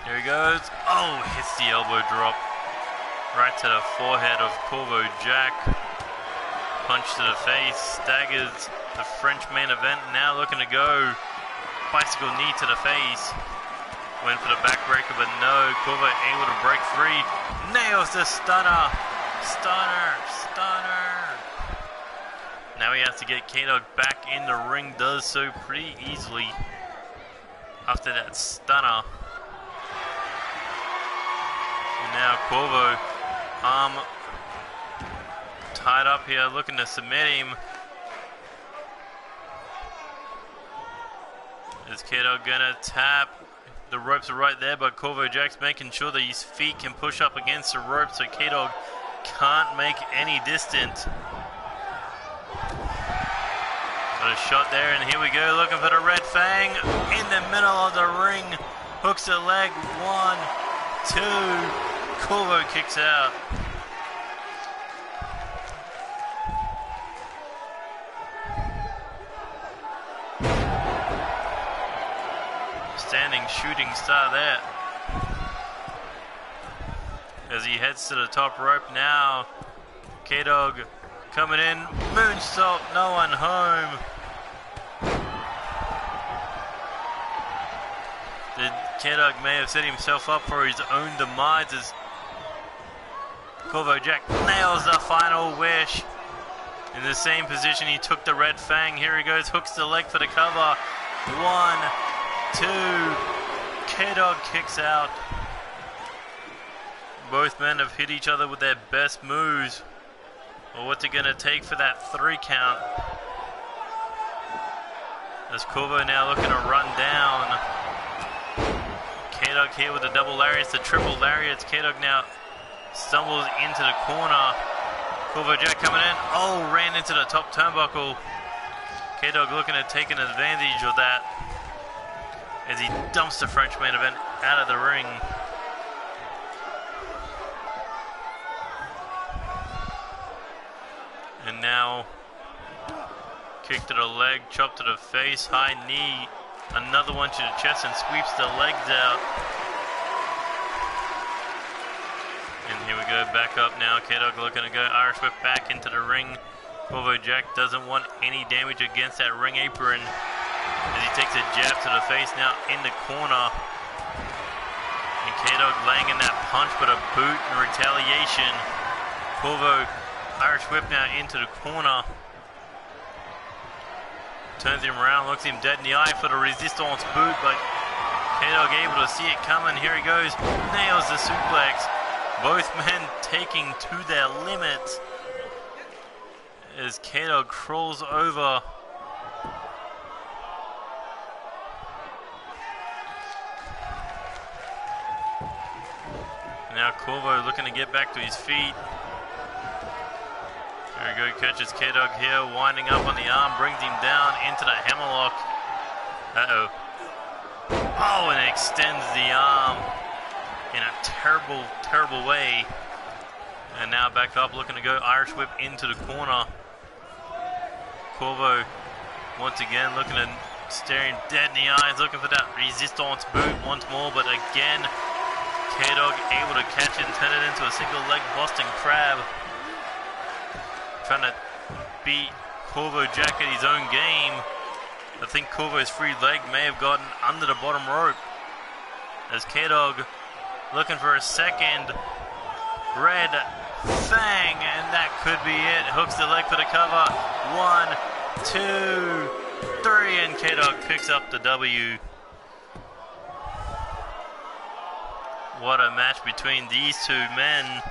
Here he goes. Oh, hits the elbow drop right to the forehead of Corvo Jack. Punch to the face, staggers the French main event. Now looking to go. Bicycle knee to the face. Went for the backbreaker, but no. Corvo able to break free. Nails the stunner. Stunner. Now he has to get K-Dog back in the ring. Does so pretty easily after that stunner. Now Corvo, arm tied up here, looking to submit him. Is K-Dog gonna tap? The ropes are right there, but Corvo Jack's making sure that his feet can push up against the ropes so K-Dog can't make any distance. Got a shot there, and here we go, looking for the red fang in the middle of the ring. Hooks the leg, 1, 2. Corvo kicks out. Standing shooting star there. As he heads to the top rope now. K-Dog coming in. Moonsault, no one home. K-Dog may have set himself up for his own demise as Corvo Jack nails the final wish. In the same position, he took the red fang. Here he goes, hooks the leg for the cover. 1, 2. K-Dog kicks out. Both men have hit each other with their best moves. Well, what's it going to take for that 3 count? As Corvo now looking to run down. K-Dog here with the double lariats, the triple lariats. K-Dog now stumbles into the corner. Corvo Jack coming in. Oh, ran into the top turnbuckle. K-Dog looking at taking advantage of that as he dumps the French main event out of the ring. And now, kick to the leg, chop to the face, high knee, another one to the chest and sweeps the legs out. And here we go, back up now. K-Dog looking to go Irish whip back into the ring. Corvo Jack doesn't want any damage against that ring apron as he takes a jab to the face now in the corner. And K-Dog laying in that punch, but a boot in retaliation. Corvo Irish whip now into the corner. Turns him around, looks him dead in the eye for the resistance boot, but K-Dog able to see it coming. Here he goes, nails the suplex. Both men taking to their limit as K-Dog crawls over. Now Corvo looking to get back to his feet. There we go, catches K-Dog here, winding up on the arm, brings him down into the hammerlock. Uh-oh. Oh, and extends the arm in a terrible, terrible way. And now back up, looking to go Irish whip into the corner. Corvo, once again, looking at staring dead in the eyes, looking for that resistance boot once more, but again, K-Dog able to catch it and turn it into a single leg Boston Crab. Trying to beat Corvo Jack at his own game. I think Corvo's free leg may have gotten under the bottom rope. As K-Dog looking for a second red fang, and that could be it. Hooks the leg for the cover. 1, 2, 3, and K-Dog picks up the W. What a match between these two men.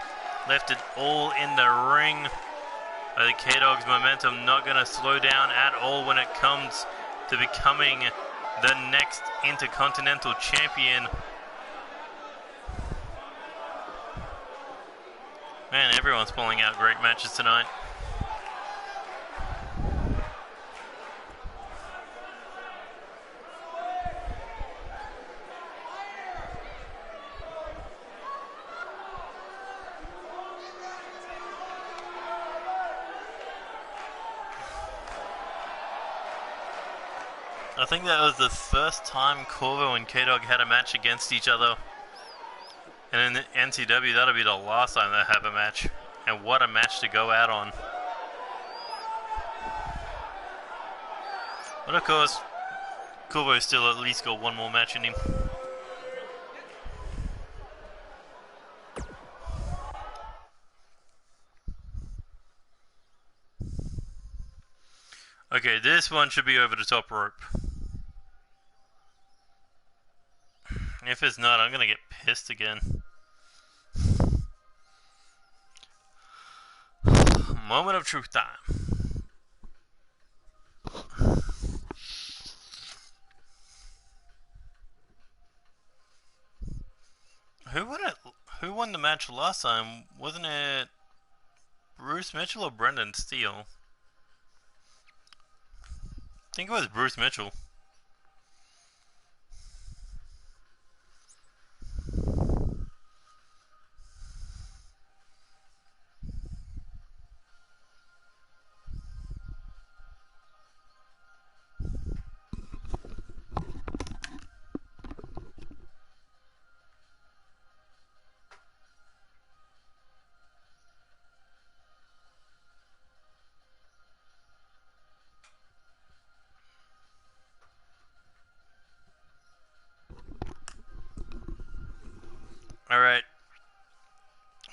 Left it all in the ring. I think K-Dog's momentum not going to slow down at all when it comes to becoming the next Intercontinental Champion. Man, everyone's pulling out great matches tonight. I think that was the first time Corvo and K-Dog had a match against each other. And in the NCW, that'll be the last time they have a match. And what a match to go out on. But of course, Corvo's still at least got one more match in him. Okay, this one should be over the top rope. If it's not, I'm gonna get pissed again. Moment of truth time. Who won the match last time? Wasn't it Bruce Mitchell or Brendan Steele? I think it was Bruce Mitchell.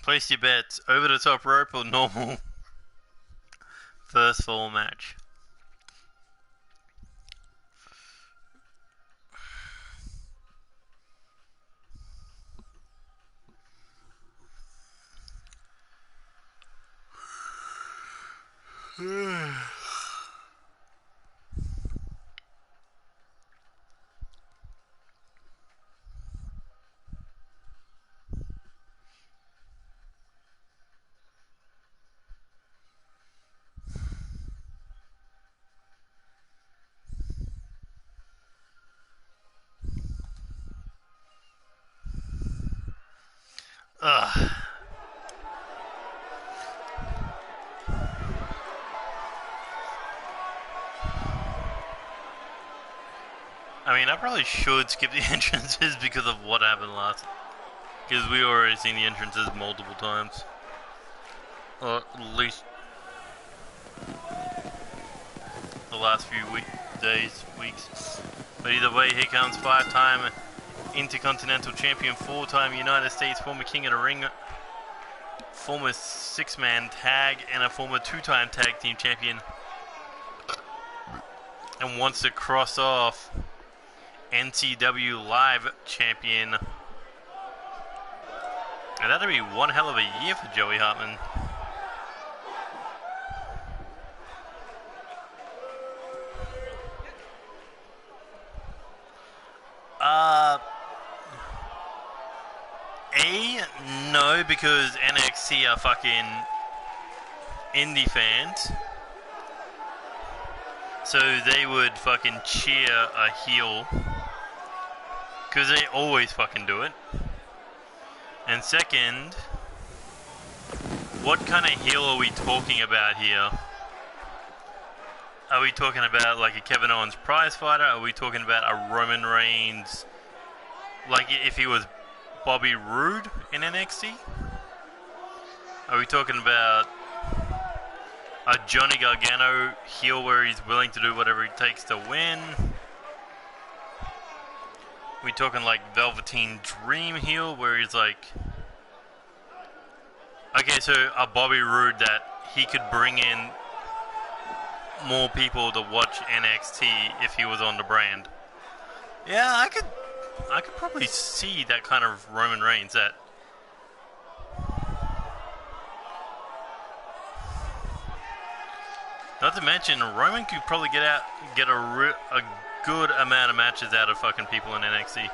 Place your bets. Over the top rope or normal? First fall match. Ugh. I mean, I probably should skip the entrances because of what happened last. Because we already seen the entrances multiple times. Or at least the last few weeks. But either way, here comes 5-time Intercontinental Champion, 4-time United States, former King of the Ring, former 6-man tag, and a former 2-time tag team champion. And wants to cross off NCW Live champion. And that'd be one hell of a year for Joey Hartman. No, because NXT are fucking indie fans. So they would fucking cheer a heel. Because they always fucking do it. And second, what kind of heel are we talking about here? Are we talking about like a Kevin Owens prize fighter? Are we talking about a Roman Reigns, like if he was Bobby Roode in NXT? Are we talking about a Johnny Gargano heel where he's willing to do whatever it takes to win? Are we talking like Velveteen Dream heel where he's like, okay, so a Bobby Roode that he could bring in more people to watch NXT if he was on the brand? Yeah, I could probably see that kind of Roman Reigns. That not to mention Roman could probably get a good amount of matches out of fucking people in NXT.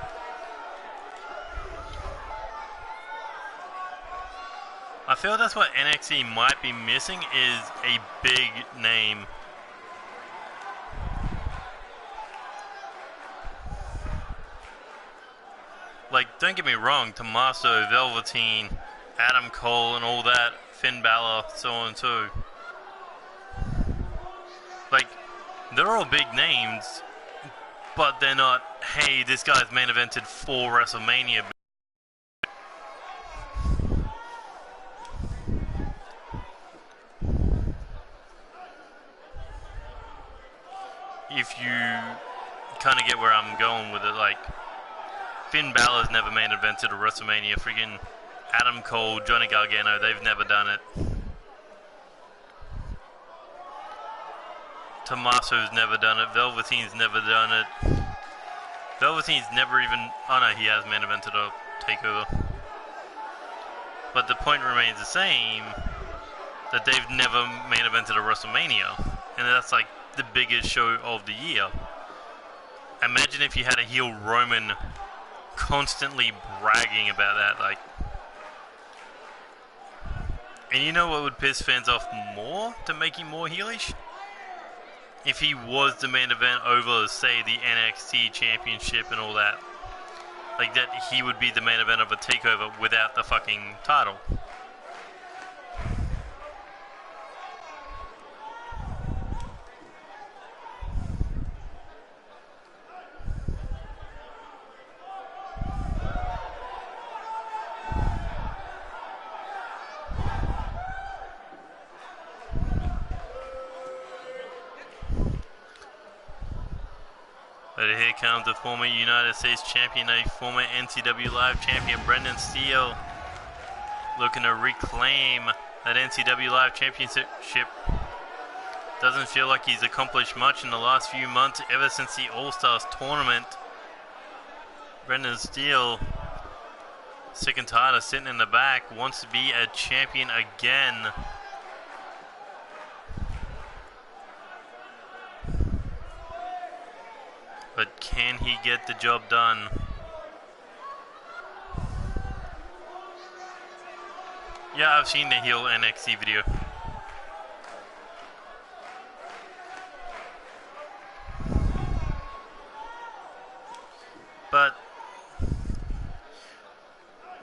I feel that's what NXT might be missing, is a big name. Like, don't get me wrong, Tommaso, Velveteen, Adam Cole and all that, Finn Balor, so on and so. Like, they're all big names, but they're not, hey, this guy's main evented for WrestleMania. If you kind of get where I'm going with it, like, Finn Balor's never main evented a WrestleMania. Freaking Adam Cole, Johnny Gargano, they've never done it. Tommaso's never done it. Velveteen's never done it. Velveteen's never even... Oh no, he has main evented a takeover. But the point remains the same, that they've never main evented a WrestleMania. And that's like the biggest show of the year. Imagine if you had a heel Roman constantly bragging about that, like. And you know what would piss fans off more to make him more heelish? If he was the main event over, say, the NXT Championship and all that. Like that, he would be the main event of a takeover without the fucking title. But here comes the former United States Champion, a former NCW Live Champion, Brendan Steele. looking to reclaim that NCW Live Championship. Doesn't feel like he's accomplished much in the last few months ever since the All-Stars tournament. Brendan Steele, sick and tired of sitting in the back, wants to be a champion again. But can he get the job done? Yeah, I've seen the heel NXT video. But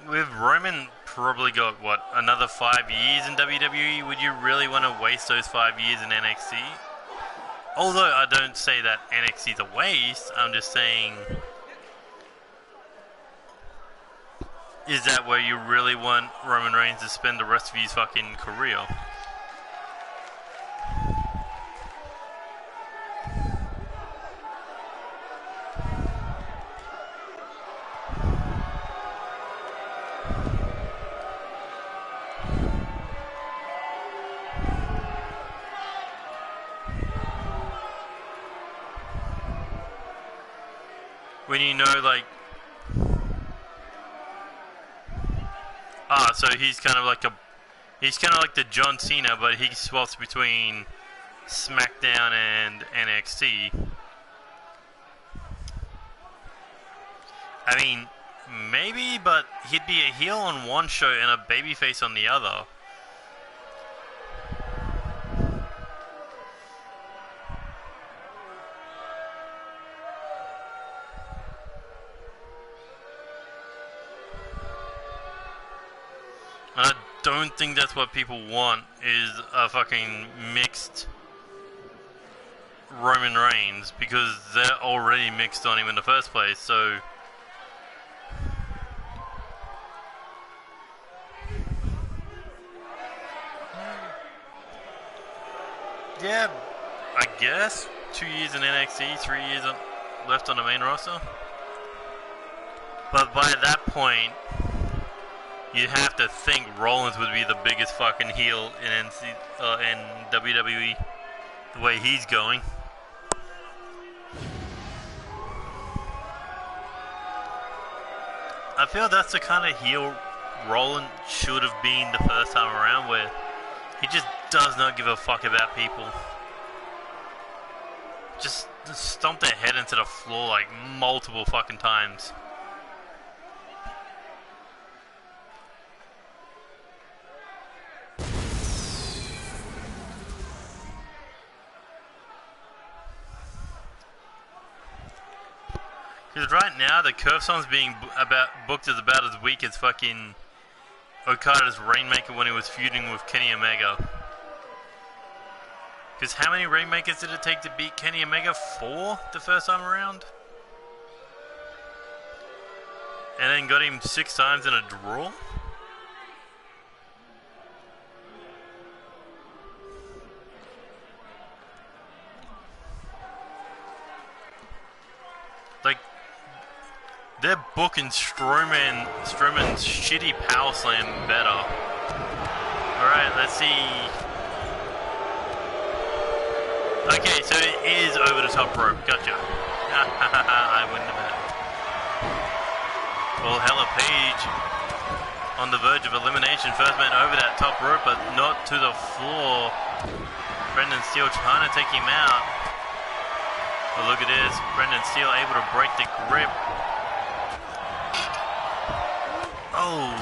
with Roman probably got, what, another 5 years in WWE? Would you really want to waste those 5 years in NXT? Although I don't say that NXT's a waste, I'm just saying, is that where you really want Roman Reigns to spend the rest of his fucking career? When you know, like, so he's kind of like the John Cena, but he swaps between SmackDown and NXT. I mean, maybe, but he'd be a heel on one show and a babyface on the other. I don't think that's what people want, is a fucking mixed Roman Reigns, because they're already mixed on him in the first place, so... Yeah, I guess 2 years in NXT, 3 years left on the main roster. But by that point, you'd have to think Rollins would be the biggest fucking heel in WWE, the way he's going. I feel that's the kind of heel Rollins should have been the first time around, where he just does not give a fuck about people. Just stomp their head into the floor like multiple fucking times. Because right now, the Curve song's being booked as about as weak as fucking Okada's Rainmaker when he was feuding with Kenny Omega. Because how many Rainmakers did it take to beat Kenny Omega? 4 the first time around? And then got him 6 times in a draw? Like, they're booking Strowman's shitty power slam better. Alright, let's see. Okay, so it is over the top rope. Gotcha. I win the match. Well, Hella Page on the verge of elimination. First man over that top rope, but not to the floor. Brendan Steele trying to take him out. But look at this. Brendan Steele able to break the grip. Oh,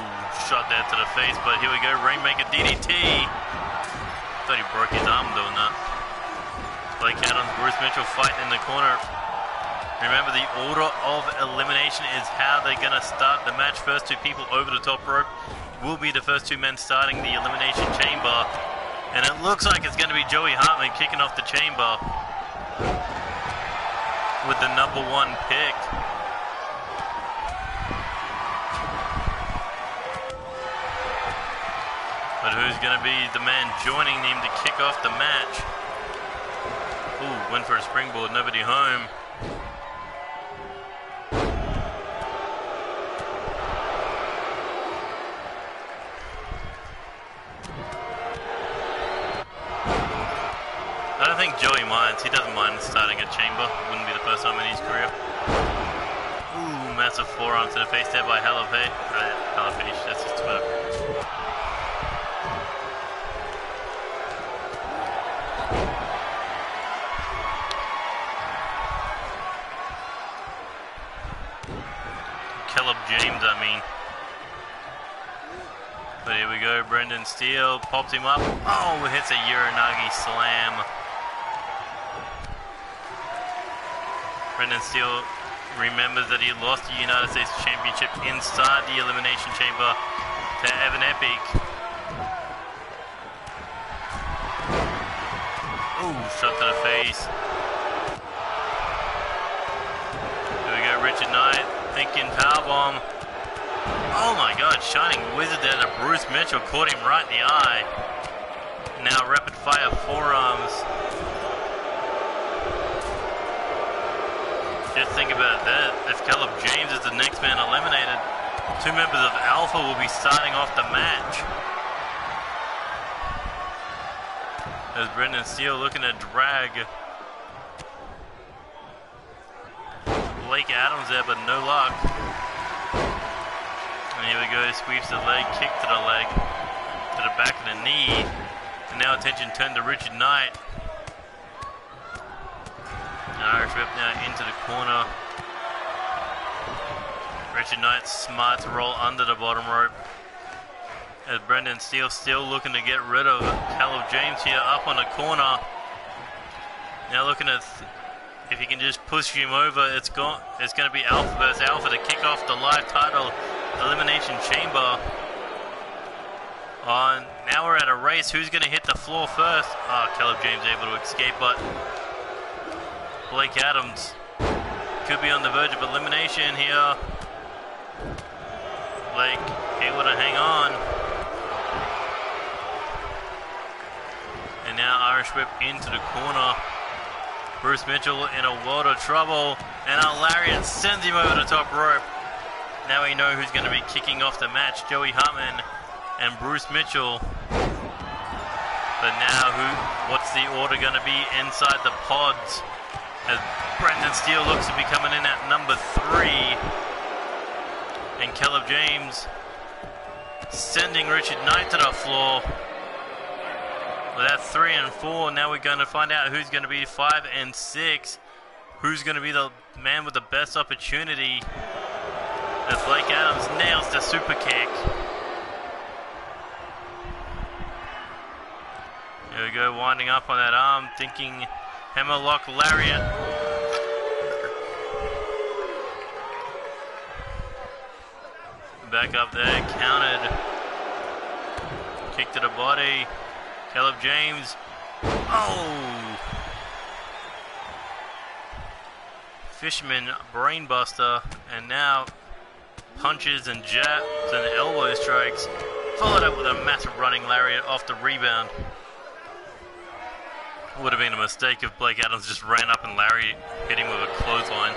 shot there to the face, but here we go, Rainmaker DDT. Thought he broke his arm doing that. Blake Adams, Bruce Mitchell fighting in the corner. Remember, the order of elimination is how they're going to start the match. First 2 people over the top rope will be the first 2 men starting the Elimination Chamber. And it looks like it's going to be Joey Hartman kicking off the chamber with the #1 pick. But who's going to be the man joining him to kick off the match? Ooh, went for a springboard, nobody home. think Joey minds. He doesn't mind starting a chamber. Wouldn't be the first time in his career. Ooh, massive forearm to the face there by Halapage. That's his Twitter. Caleb James, I mean. But here we go, Brendan Steele pops him up. Oh, hits a Uranagi slam. Brendan Steele remembers that he lost the United States Championship inside the Elimination Chamber to Evan Epic. Ooh, shot to the face. Here we go, Richard Knight thinking powerbomb. Oh my god, Shining Wizard there to Bruce Mitchell, caught him right in the eye. Now rapid fire forearms. Just think about that. If Caleb James is the next man eliminated, 2 members of Alpha will be starting off the match. As Brendan Steele looking to drag Blake Adams there, but no luck. And here we go, sweeps the leg, kick to the leg, to the back of the knee. And now attention turned to Richard Knight. Irish whip now into the corner. Richard Knight smart to roll under the bottom rope. As Brendan Steele still looking to get rid of Caleb James here up on the corner. Now looking at if he can just push him over, it's going to be Alpha versus Alpha to kick off the live title Elimination Chamber. Now we're at a race. Who's going to hit the floor first? Caleb James able to escape, but Blake Adams could be on the verge of elimination here. Blake able to hang on. And now Irish whip into the corner. Bruce Mitchell in a world of trouble. And a lariat sends him over the top rope. Now we know who's going to be kicking off the match. Joey Hartman and Bruce Mitchell. But now what's the order going to be inside the pods? As Brendan Steele looks to be coming in at number 3. And Caleb James sending Richard Knight to the floor. Well, that's 3 and 4. Now we're going to find out who's going to be 5 and 6. Who's going to be the man with the best opportunity. As Blake Adams nails the super kick. Here we go, winding up on that arm, thinking hammerlock lariat. Back up there, counted. Kick to the body. Caleb James. Oh! Fisherman brainbuster, and now punches and jabs and elbow strikes, followed up with a massive running lariat off the rebound. Would have been a mistake if Blake Adams just ran up and lariat hit him with a clothesline.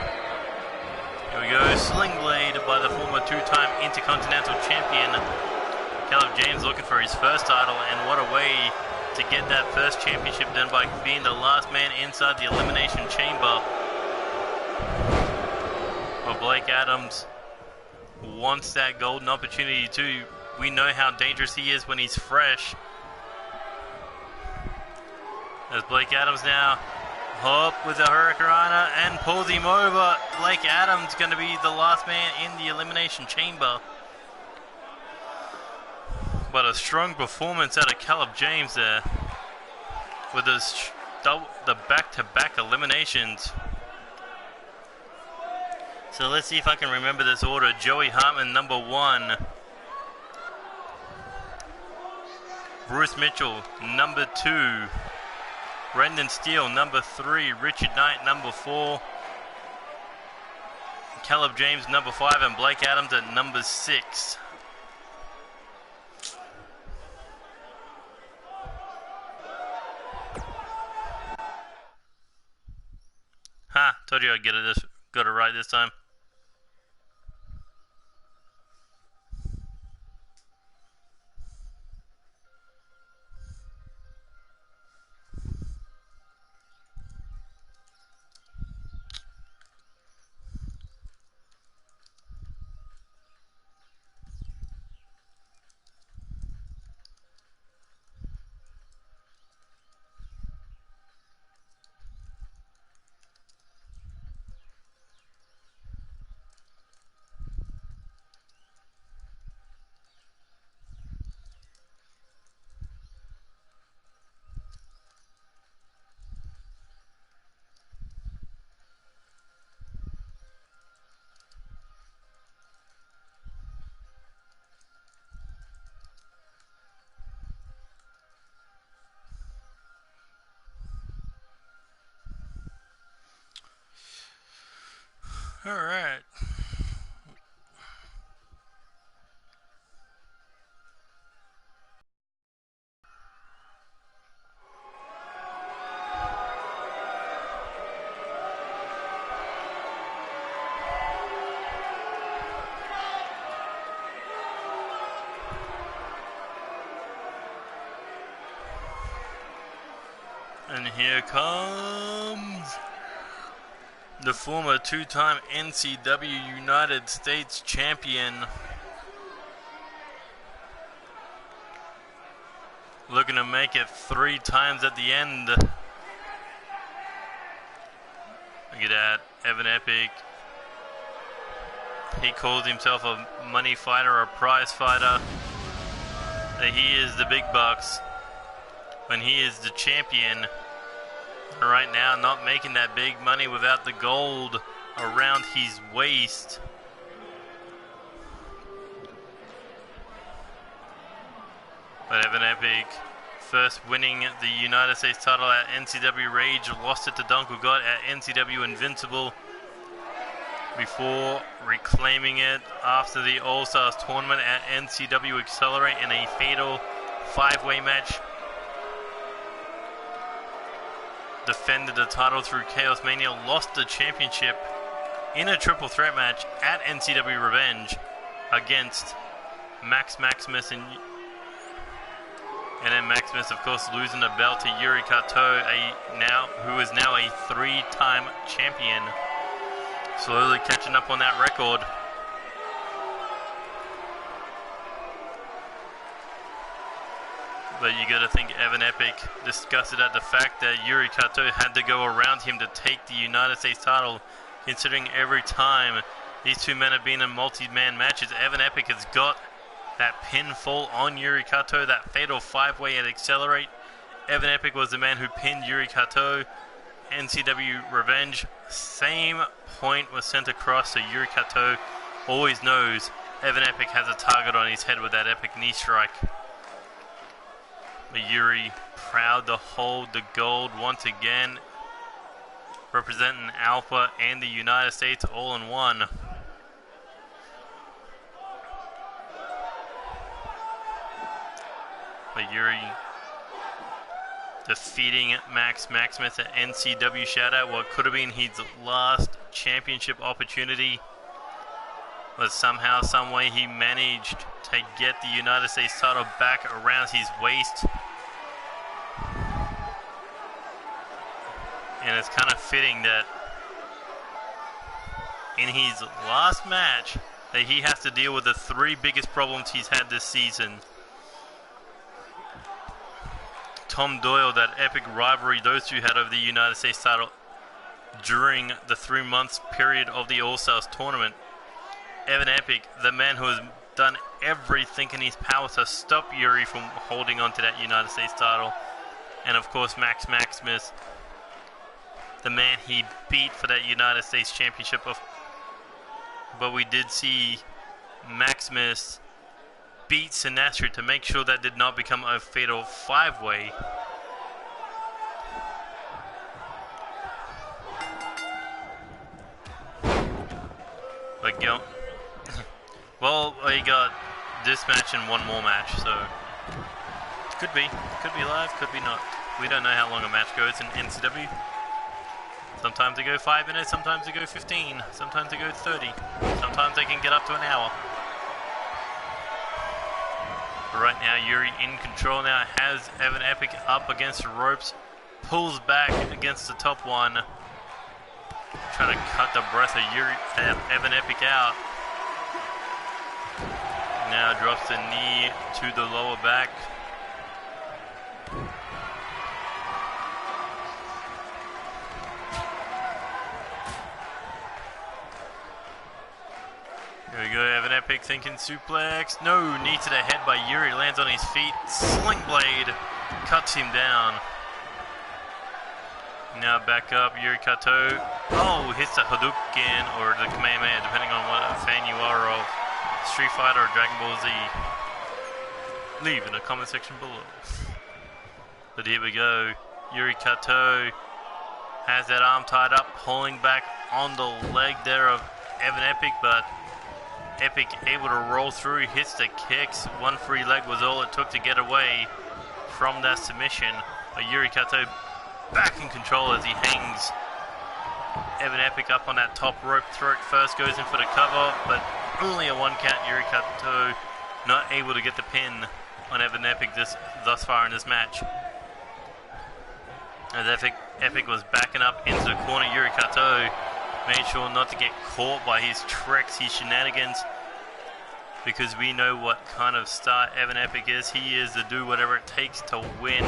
Here we go, sling blade by the former 2-time Intercontinental Champion. Caleb James looking for his first title, and what a way to get that first championship done by being the last man inside the Elimination Chamber. Well, Blake Adams wants that golden opportunity too. We know how dangerous he is when he's fresh. As Blake Adams now hop with the Hurricanrana and pulls him over. Blake Adams going to be the last man in the Elimination Chamber. But a strong performance out of Caleb James there with the back-to-back eliminations. So let's see if I can remember this order. Joey Hartman, number 1. Bruce Mitchell, number 2. Brendan Steele, number 3. Richard Knight, number 4. Caleb James, number 5. And Blake Adams at number 6. Told you I'd got it right this time. Alright. And here comes the former two-time NCW United States champion, looking to make it 3 times at the end. Look at that, Evan Epic. He calls himself a money fighter, a prize fighter. That he is the big bucks when he is the champion. Right now, not making that big money without the gold around his waist. But Evan Epic, first winning the United States title at NCW Rage, lost it to Dunkel God at NCW Invincible before reclaiming it after the All-Stars tournament at NCW Accelerate in a fatal 5-way match. Defended the title through Chaos Mania, lost the championship in a triple threat match at NCW Revenge against Max Maximus, and then Maximus, of course, losing the belt to Yuri Kato, who is now a 3-time champion. Slowly catching up on that record. But you gotta think Evan Epic disgusted at the fact that Yuri Kato had to go around him to take the United States title, considering every time these two men have been in multi-man matches, Evan Epic has got that pinfall on Yuri Kato, that fatal 5-way at Accelerate. Evan Epic was the man who pinned Yuri Kato. NCW Revenge, same point was sent across, so Yuri Kato always knows Evan Epic has a target on his head with that epic knee strike. But Yuri proud to hold the gold once again, representing Alpha and the United States all in one. But Yuri defeating Max Maximus at NCW Shoutout, what could have been his last championship opportunity. But somehow, someway, he managed to get the United States title back around his waist. And it's kind of fitting that in his last match that he has to deal with the 3 biggest problems he's had this season. Tom Doyle, that epic rivalry those two had over the United States title during the 3 months period of the All-Stars tournament. Evan Epic, the man who has done everything in his power to stop Yuri from holding on to that United States title. And of course Max Maximus, the man he beat for that United States Championship. But we did see Maximus beat Sinestro to make sure that did not become a fatal 5-way. But well, we got this match and one more match, so could be live, could be not. We don't know how long a match goes in NCW. Sometimes they go 5 minutes, sometimes they go 15, sometimes they go 30, sometimes they can get up to an hour. But right now, Yuri in control now, has Evan Epic up against the ropes, pulls back against the top one, trying to cut the breath of Evan Epic out. Now drops the knee to the lower back. Here we go, Evan Epic thinking suplex. No, knee to the head by Yuri, lands on his feet. Sling blade cuts him down. Now back up, Yuri Kato. Oh, hits the Hadouken or the Kamehameha, depending on what fan you are of Street Fighter or Dragon Ball Z. Leave in the comment section below. But here we go. Yuri Kato has that arm tied up, pulling back on the leg there of Evan Epic, but Epic able to roll through, hits the kicks. One free leg was all it took to get away from that submission. But Yuri Kato back in control as he hangs Evan Epic up on that top rope. Throat first, goes in for the cover, but only a 1 count. Yuri Kato not able to get the pin on Evan Epic thus far in this match. As Epic was backing up into the corner, Yuri Kato made sure not to get caught by his tricks, his shenanigans, because we know what kind of star Evan Epic is. He is to do whatever it takes to win.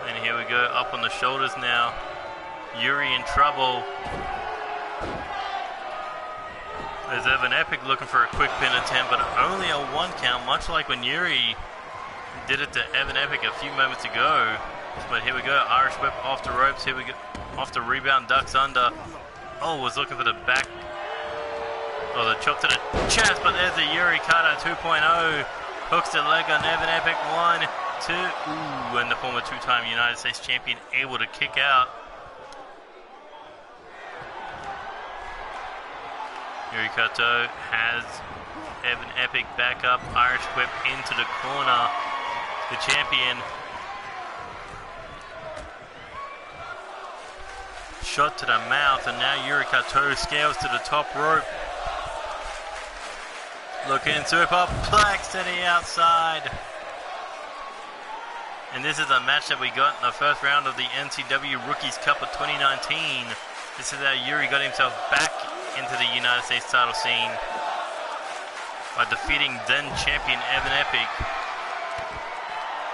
And here we go, up on the shoulders now. Yuri in trouble. There's Evan Epic looking for a quick pin attempt, but only a 1 count, much like when Yuri did it to Evan Epic a few moments ago. But here we go, Irish whip off the ropes. Here we go, off the rebound, ducks under. Oh, was looking for the back. Oh, the chop to the chest, but there's the Yuri Kato 2.0. Hooks the leg on Evan Epic. 1, 2. Ooh, and the former 2-time United States champion able to kick out. Yuri Kato has Evan Epic back up. Irish whip into the corner. The champion. Shot to the mouth, and now Yuri Kato scales to the top rope. Looking superplex to the outside. And this is a match that we got in the first round of the NCW Rookies Cup of 2019. This is how Yuri got himself back into the United States title scene by defeating then champion Evan Epic.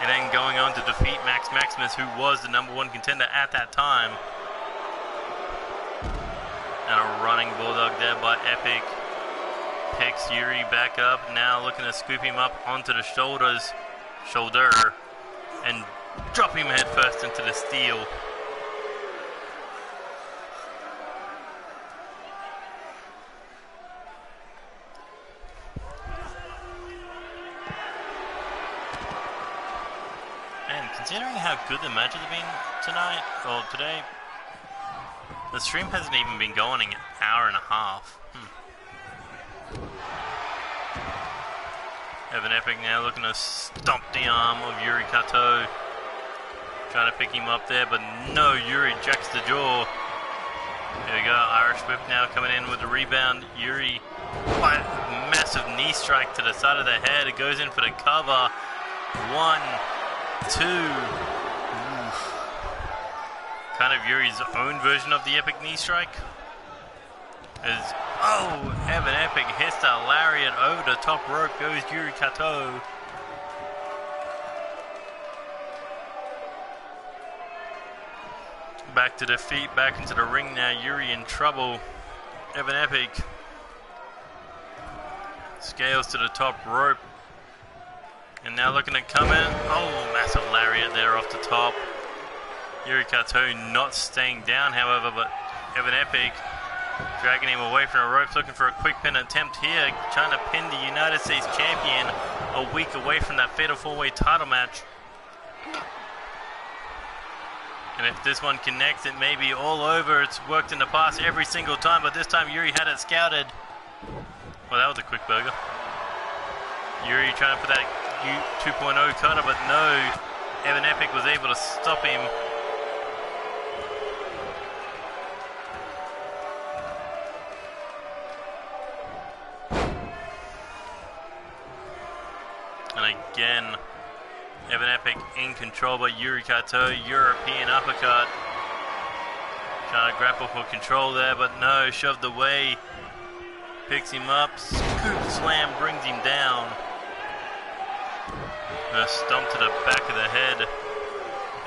And then going on to defeat Max Maximus, who was the #1 contender at that time. And a running bulldog there by Epic. Picks Yuri back up, now looking to scoop him up onto the shoulder, and drop him head first into the steel. And considering how good the matches have been tonight, or today, the stream hasn't even been going an hour and a half. Evan Epic now looking to stomp the arm of Yuri Kato. Trying to pick him up there, but no, Yuri jacks the jaw. Here we go, Irish whip now coming in with the rebound. Yuri, by a massive knee strike to the side of the head. It goes in for the cover. 1, 2. Oof. Kind of Yuri's own version of the Epic knee strike. Evan Epic hits the lariat over the top rope. Goes Yuri Kato. Back to the feet, back into the ring now. Yuri in trouble. Evan Epic scales to the top rope. And now looking to come in. Oh, massive lariat there off the top. Yuri Kato not staying down, however, but Evan Epic dragging him away from the ropes, looking for a quick pin attempt here, trying to pin the United States champion a week away from that fatal 4-way title match. And if this one connects, it may be all over. It's worked in the past every single time, but this time Yuri had it scouted. Well, that was a quick burger. Yuri trying to put that 2.0 cutter, but no. Evan Epic was able to stop him. And again, Evan Epic in control by Yuri Kato. European uppercut. Trying to grapple for control there, but no, shoved away. Picks him up, scoop slam, brings him down. A stomp to the back of the head.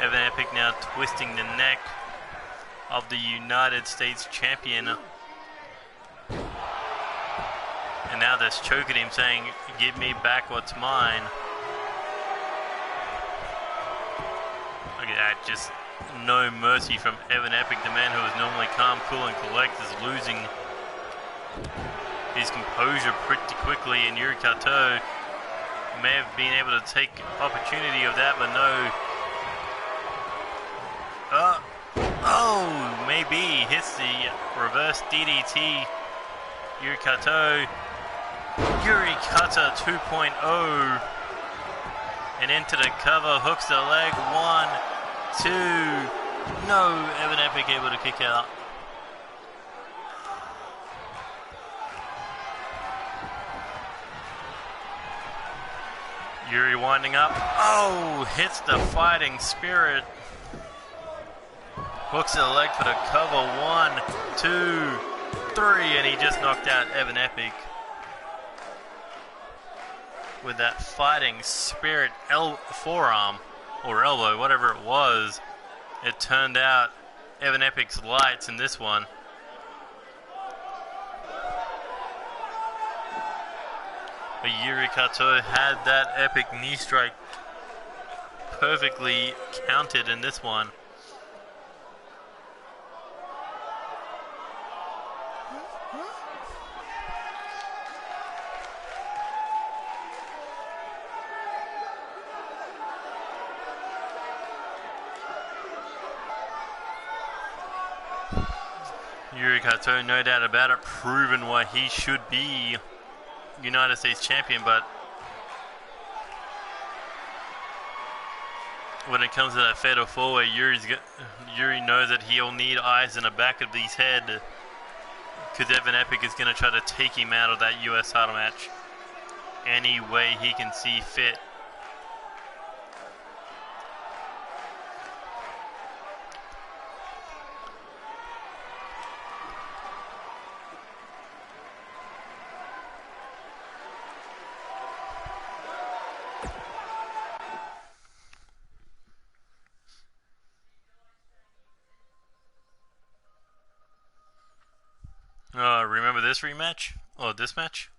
Evan Epic now twisting the neck of the United States champion. And now they're choking him, saying, "Give me back what's mine." Look at that, just no mercy from Evan Epic, the man who is normally calm, cool, and collect, is losing his composure pretty quickly, and Yuri Kato may have been able to take opportunity of that, but no. Oh, maybe hits the reverse DDT. Yuri Kato 2.0. And into the cover, hooks the leg. 1, 2. No, Evan Epic able to kick out. Yuri winding up. Oh, hits the fighting spirit. Hooks the leg for the cover. 1, 2, 3. And he just knocked out Evan Epic with that fighting spirit forearm or elbow, whatever it was. It turned out Evan Epic's lights in this one. But Yuri Kato had that epic knee strike perfectly counted in this one. Yuri Kato, no doubt about it, proven why he should be United States champion, but when it comes to that fatal four-way, Yuri knows that he'll need eyes in the back of his head, because Evan Epic is going to try to take him out of that US title match any way he can see fit. Remember this rematch? Oh, this match?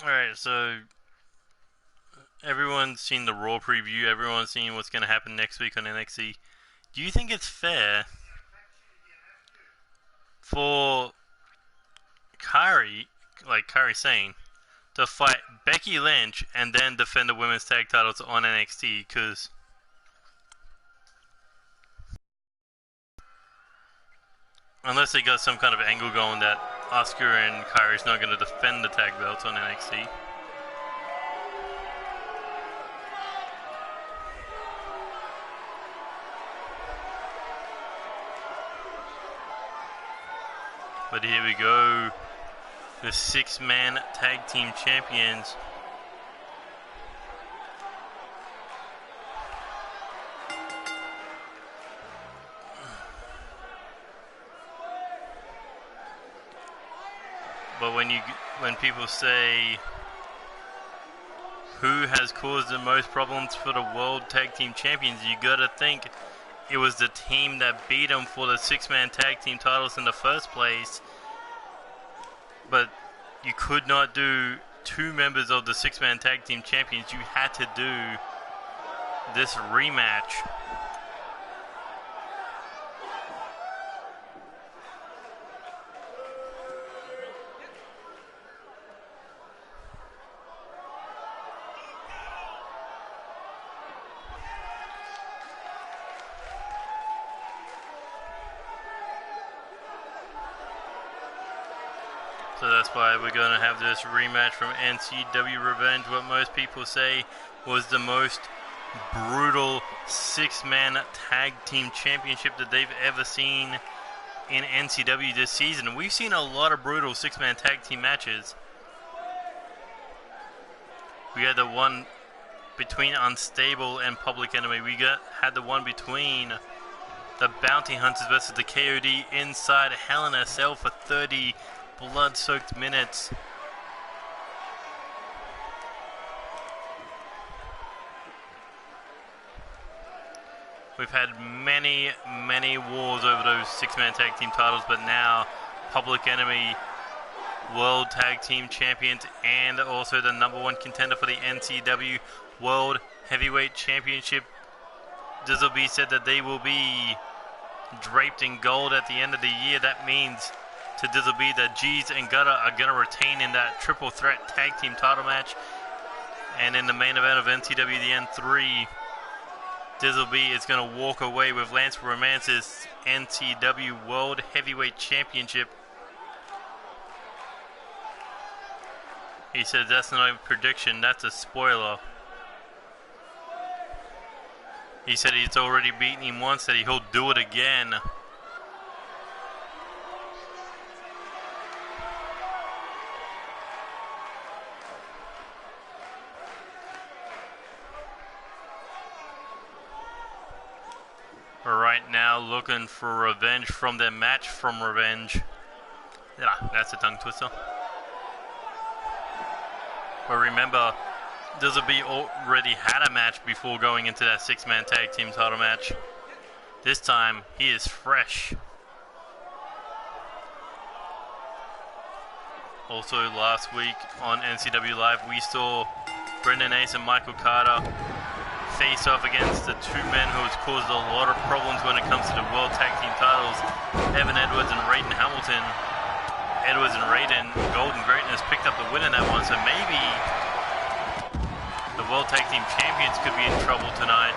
Alright, so everyone's seen the Raw preview, everyone's seen what's going to happen next week on NXT. Do you think it's fair for Kairi Sane, to fight Becky Lynch and then defend the women's tag titles on NXT? Because unless they got some kind of angle going that Asuka and Kairi's not going to defend the tag belts on NXT. But here we go. The 6-man tag team champions. But when people say who has caused the most problems for the World Tag Team Champions, you gotta think it was the team that beat them for the 6-man tag team titles in the first place. But you could not do two members of the six-man tag team champions, you had to do this rematch. So that's why we're going to have this rematch from NCW Revenge, what most people say was the most brutal six-man tag team championship that they've ever seen in NCW this season. We've seen a lot of brutal six-man tag team matches. We had the one between Unstable and Public Enemy. We had the one between the Bounty Hunters versus the KOD inside Hell in a Cell for 30 blood-soaked minutes. We've had many wars over those six-man tag team titles, but now Public Enemy World Tag Team Champions and also the #1 contender for the NCW World Heavyweight Championship. Dizzle said that they will be draped in gold at the end of the year. That means to Dizzle that G's and Gutter are going to retain in that triple threat tag team title match. And in the main event of NCW the N3, Dizzle is going to walk away with Lance Romance's NCW World Heavyweight Championship. He said that's not a prediction, that's a spoiler. He said he's already beaten him once, that he'll do it again. Right now looking for revenge from their match from Revenge. Yeah, that's a tongue twister. But remember, Dizzle already had a match before going into that six-man tag team title match. This time, he is fresh. Also, last week on NCW Live, we saw Brendan Ace and Michael Carter face off against the two men who has caused a lot of problems when it comes to the World Tag Team titles, Evan Edwards and Raiden Hamilton. Edwards and Raiden, Golden Greatness, picked up the win in that one, so maybe the World Tag Team Champions could be in trouble tonight.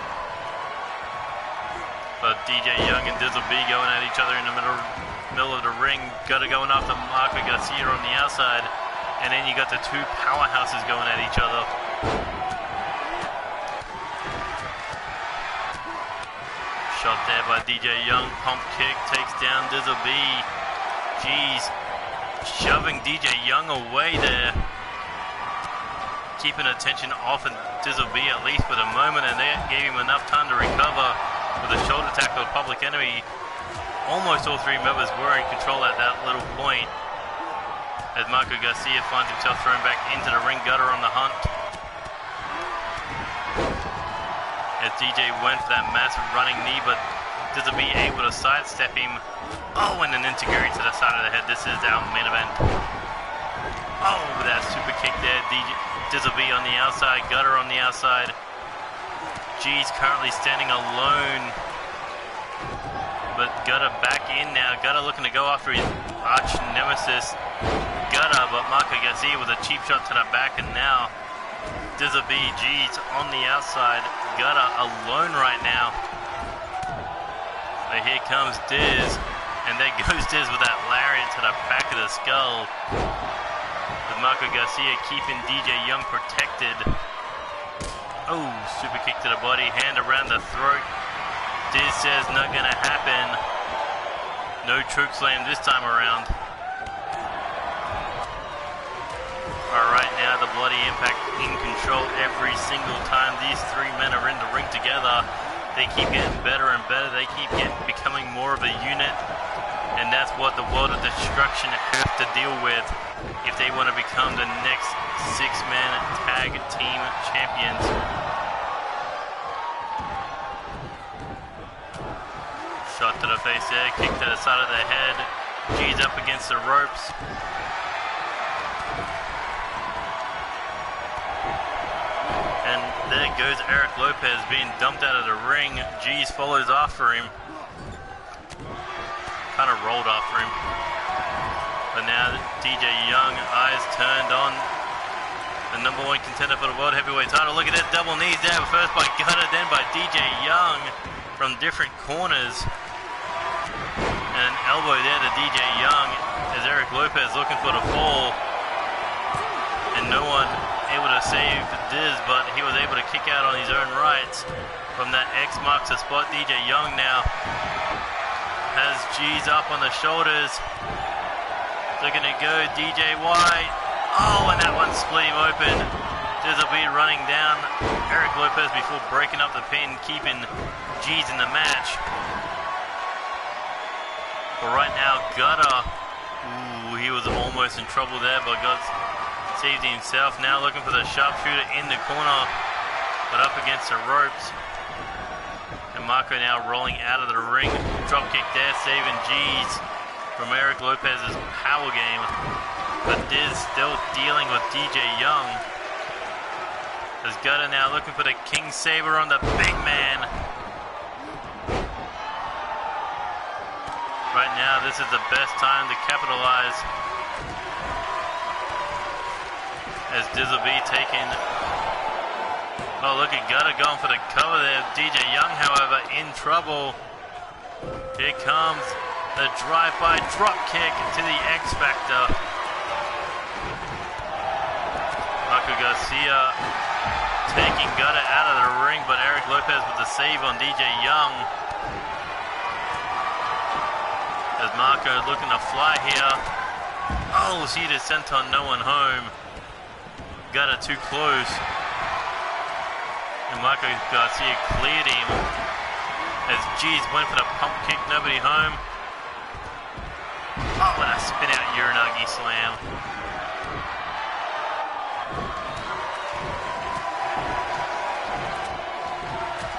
But DJ Young and Dizzle going at each other in the middle of the ring. Gutter going after Marco Garcia on the outside, and then you got the two powerhouses going at each other. Shot there by DJ Young, pump kick, takes down Dizzle. Jeez, shoving DJ Young away there. Keeping attention off of Dizzle at least for the moment, and they gave him enough time to recover with a shoulder tackle of Public Enemy. Almost all three members were in control at that little point, as Marco Garcia finds himself thrown back into the ring. Gutter on the hunt. As DJ went for that massive running knee, but Dizzle able to sidestep him. Oh, and an integrity to the side of the head. This is our main event. Oh, that super kick there. Dizzle on the outside, Gutter on the outside. G's currently standing alone, but Gutter back in now. Gutter looking to go after his arch nemesis, Gutter, but Marco Garcia with a cheap shot to the back, and now Dizzle G's on the outside. Gutter alone right now. But here comes Diz, and there goes Diz with that lariat to the back of the skull. With Marco Garcia keeping DJ Young protected. Oh, super kick to the body, hand around the throat. Diz says not gonna happen. No choke slam this time around. Alright, now the Bloody Impact in control every single time these three men are in the ring together. They keep getting better and better. They keep becoming more of a unit. And that's what the World of Destruction have to deal with if they want to become the next six-man tag team champions. Shot to the face there, kick to the side of the head. G's up against the ropes. And there goes Eric Lopez being dumped out of the ring. G's follows after him. Kind of rolled after him. But now DJ Young, eyes turned on the #1 contender for the World Heavyweight title. Look at that double knees there, first by Gutter, then by DJ Young from different corners. And an elbow there to DJ Young as Eric Lopez looking for the fall. And no one able to save Diz, but he was able to kick out on his own rights. From that X marks the spot, DJ Young now has G's up on the shoulders. Looking to go, DJ White. Oh, and that one split him open. Diz will be running down Eric Lopez before breaking up the pin, keeping G's in the match. But right now, Gutter, ooh, he was almost in trouble there, but got saved himself. Now looking for the sharpshooter in the corner, but up against the ropes. And Marco now rolling out of the ring. Dropkick there, saving G's from Eric Lopez's power game. But Diz still dealing with DJ Young. As Gutter now looking for the King Saber on the big man. Right now, this is the best time to capitalize. As Diz will be taking... Oh, look at Gutter going for the cover there. DJ Young, however, in trouble. Here comes the drive-by drop kick to the X Factor. Marco Garcia taking Gutter out of the ring, but Eric Lopez with the save on DJ Young. As Marco is looking to fly here. Oh, see the senton, no one home. Gutter too close. And Marco Garcia cleared him. As G's went for the pump kick, nobody home. Oh, and a spin out Uranagi slam.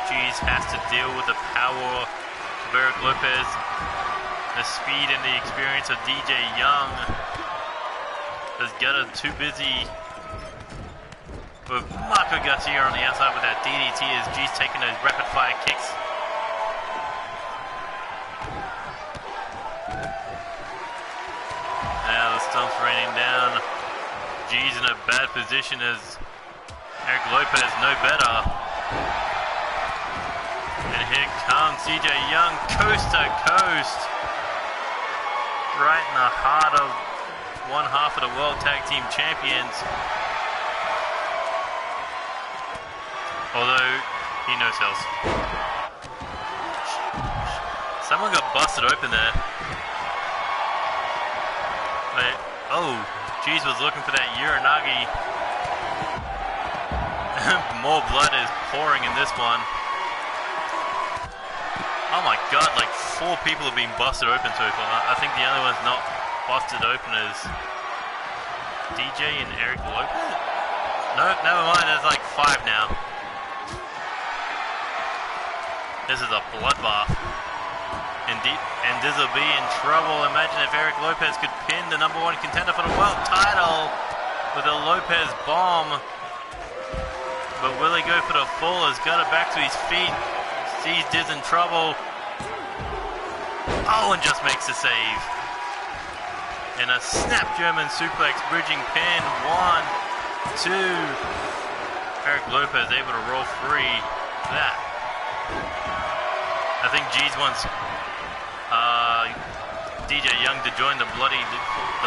G's has to deal with the power of Eric Lopez, the speed and the experience of DJ Young. As Gutter too busy with Marco Garcia on the outside with that DDT as G's taking those rapid fire kicks. Now the stump's raining down. G's in a bad position as Eric Lopez no better. And here comes DJ Young, coast to coast. Right in the heart of one half of the World Tag Team Champions. Although, he no sells. Someone got busted open there. But, oh, G's was looking for that Uranagi. More blood is pouring in this one. Oh my god, like 4 people have been busted open so far. I think the only one's not busted open is DJ and Eric Lopez? No, never mind, there's like 5 now. This is a bloodbath. And Diz will be in trouble. Imagine if Eric Lopez could pin the #1 contender for the world title with a Lopez bomb. But will he go for the fall? Has got it back to his feet. Sees Diz in trouble. Oh, and just makes the save. And a snap German suplex bridging pin. 1, 2. Eric Lopez able to roll free. That. I think G's wants DJ Young to join the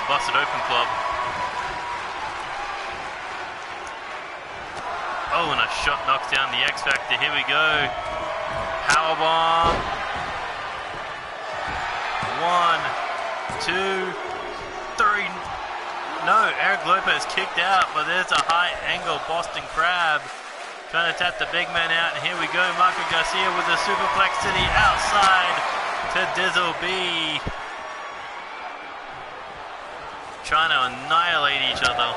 Busted Open Club. Oh, and a shot knocks down the X Factor. Here we go. Powerbomb. 1, 2, 3. No, Eric Lopez kicked out, but there's a high angle Boston Crab. Trying to tap the big man out, and here we go. Marco Garcia with a superplex to the outside to Dizzle B. Trying to annihilate each other.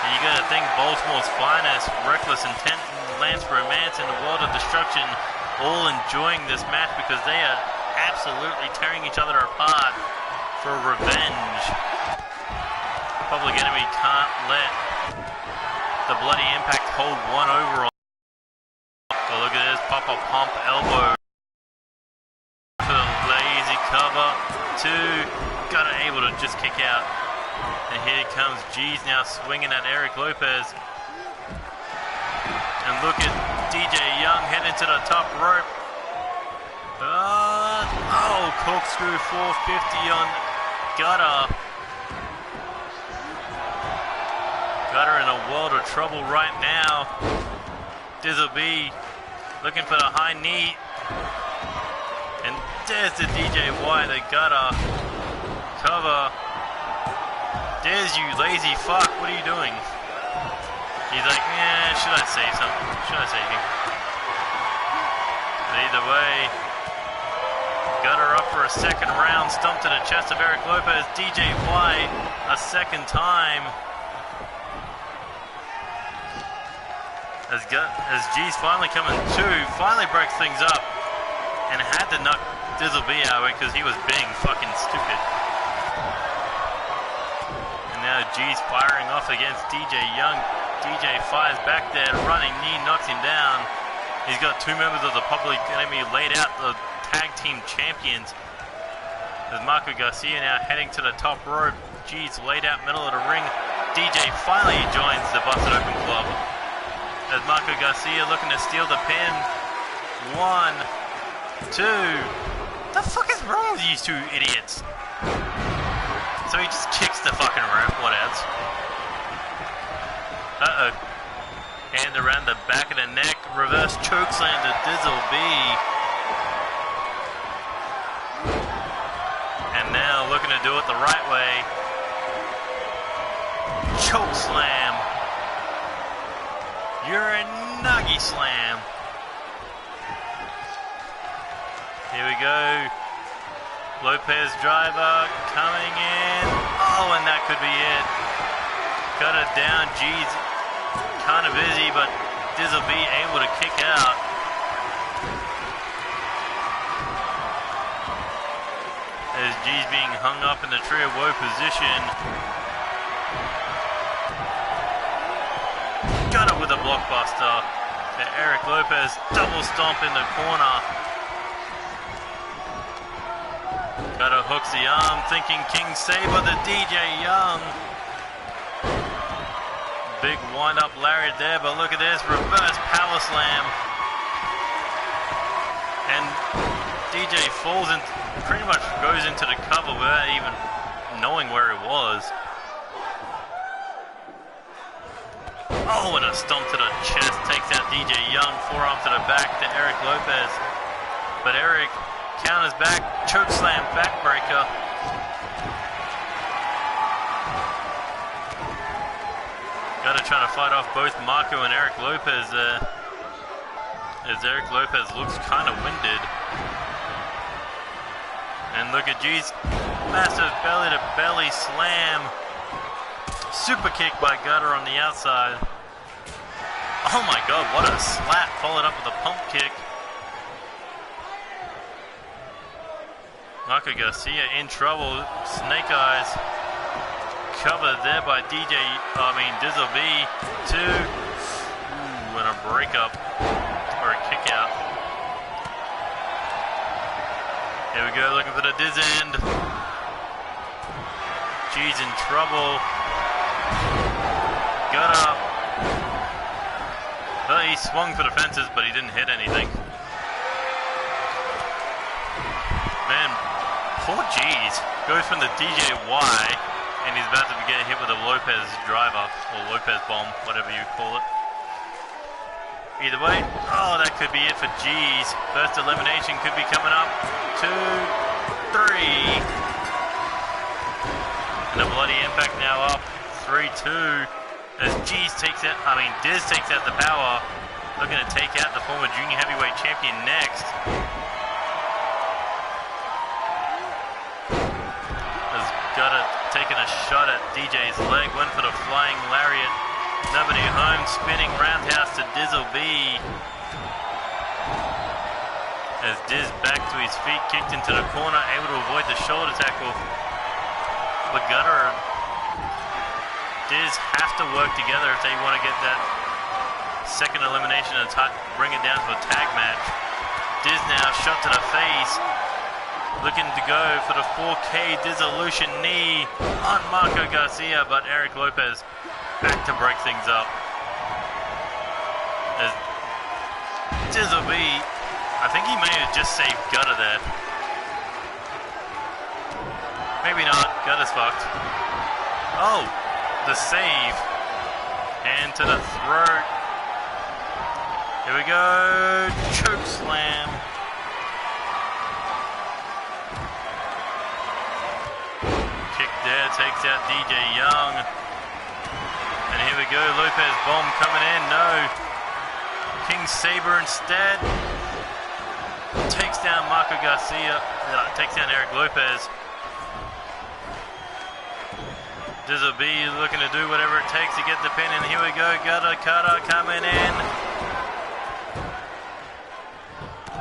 And you gotta think Baltimore's finest, Reckless Intent, and Lance Romance in the World of Destruction all enjoying this match because they are absolutely tearing each other apart for revenge. Public Enemy can't let the Bloody Impact hold one over on. Oh, look at this, pop-up pump elbow for the lazy cover. 2, got it, able to just kick out. And here comes G's now swinging at Eric Lopez. And look at DJ Young heading to the top rope. Oh, corkscrew 450 on Gutter. Gutter in a world of trouble right now. Dizzle B looking for the high knee. And there's the DJ Y, the Gutter. Cover. There's you lazy fuck, what are you doing? He's like, yeah, should I say something? Should I say anything? But either way, Gutter up for a second round, stomp to the chest of Eric Lopez. DJ Y a second time. As G's finally coming to, finally breaks things up. And had to knock Dizzle B out because he was being fucking stupid. And now G's firing off against DJ Young. DJ fires back there, running knee, knocks him down. He's got 2 members of the Public Enemy laid out, the tag team champions. As Marco Garcia now heading to the top rope. G's laid out middle of the ring. DJ finally joins the Busted Open Club. As Marco Garcia looking to steal the pin. 1, 2. The fuck is wrong with these 2 idiots? So he just kicks the fucking ref, what else? Uh-oh. Hand around the back of the neck. Reverse chokeslam to Dizzle B. And now looking to do it the right way. Chokeslam. Uranagi slam. Here we go. Lopez driver coming in. Oh, and that could be it. Got it down. G's kind of busy, but Dizzle B able to kick out. As G's being hung up in the Tree of Woe position. Got it with a blockbuster. To Eric Lopez, double stomp in the corner. Got to hooks the arm, thinking King Saber to DJ Young. Big wind-up lariat there, but look at this, reverse power slam. And DJ falls and pretty much goes into the cover without even knowing where he was. Oh, and a stomp to the chest takes out DJ Young, forearm to the back to Eric Lopez. But Eric counters back, chokeslam backbreaker. Gotta try to fight off both Marco and Eric Lopez there. As Eric Lopez looks kind of winded. And look at G's massive belly to belly slam. Super kick by Gutter on the outside. Oh my god, what a slap, followed up with a pump kick. Marco Garcia in trouble, snake eyes. Covered there by Dizzle B. 2. Ooh, and a breakup, or a kick out. Here we go, looking for the Diz end. G's in trouble. Got up. Well, he swung for the fences, but he didn't hit anything. Man, poor G's goes from the DJY, and he's about to get hit with a Lopez driver, or Lopez bomb, whatever you call it. Either way, oh, that could be it for G's. First elimination could be coming up. 2, 3. And a Bloody Impact now up. 3-2. As Diz takes out the power. Looking to take out the former junior heavyweight champion next. Has got it, taking a shot at DJ's leg. Went for the flying lariat. Nobody home, spinning roundhouse to Dizzle B. As Diz back to his feet, kicked into the corner, able to avoid the shoulder tackle. But Gutter Diz have to work together if they want to get that second elimination and bring it down to a tag match. Diz now shot to the face, looking to go for the 4K dissolution knee on Marco Garcia, but Eric Lopez back to break things up. As Dizzle B, I think he may have just saved Gutter there. Maybe not, Gutter's fucked. Oh, the save. Hand to the throat. Here we go, choke slam. Kick there, takes out DJ Young. And here we go, Lopez bomb coming in, no. King Saber instead. Takes down Marco Garcia, takes down Eric Lopez. Dizzle B looking to do whatever it takes to get the pin, and here we go, Gutter Cutter coming in.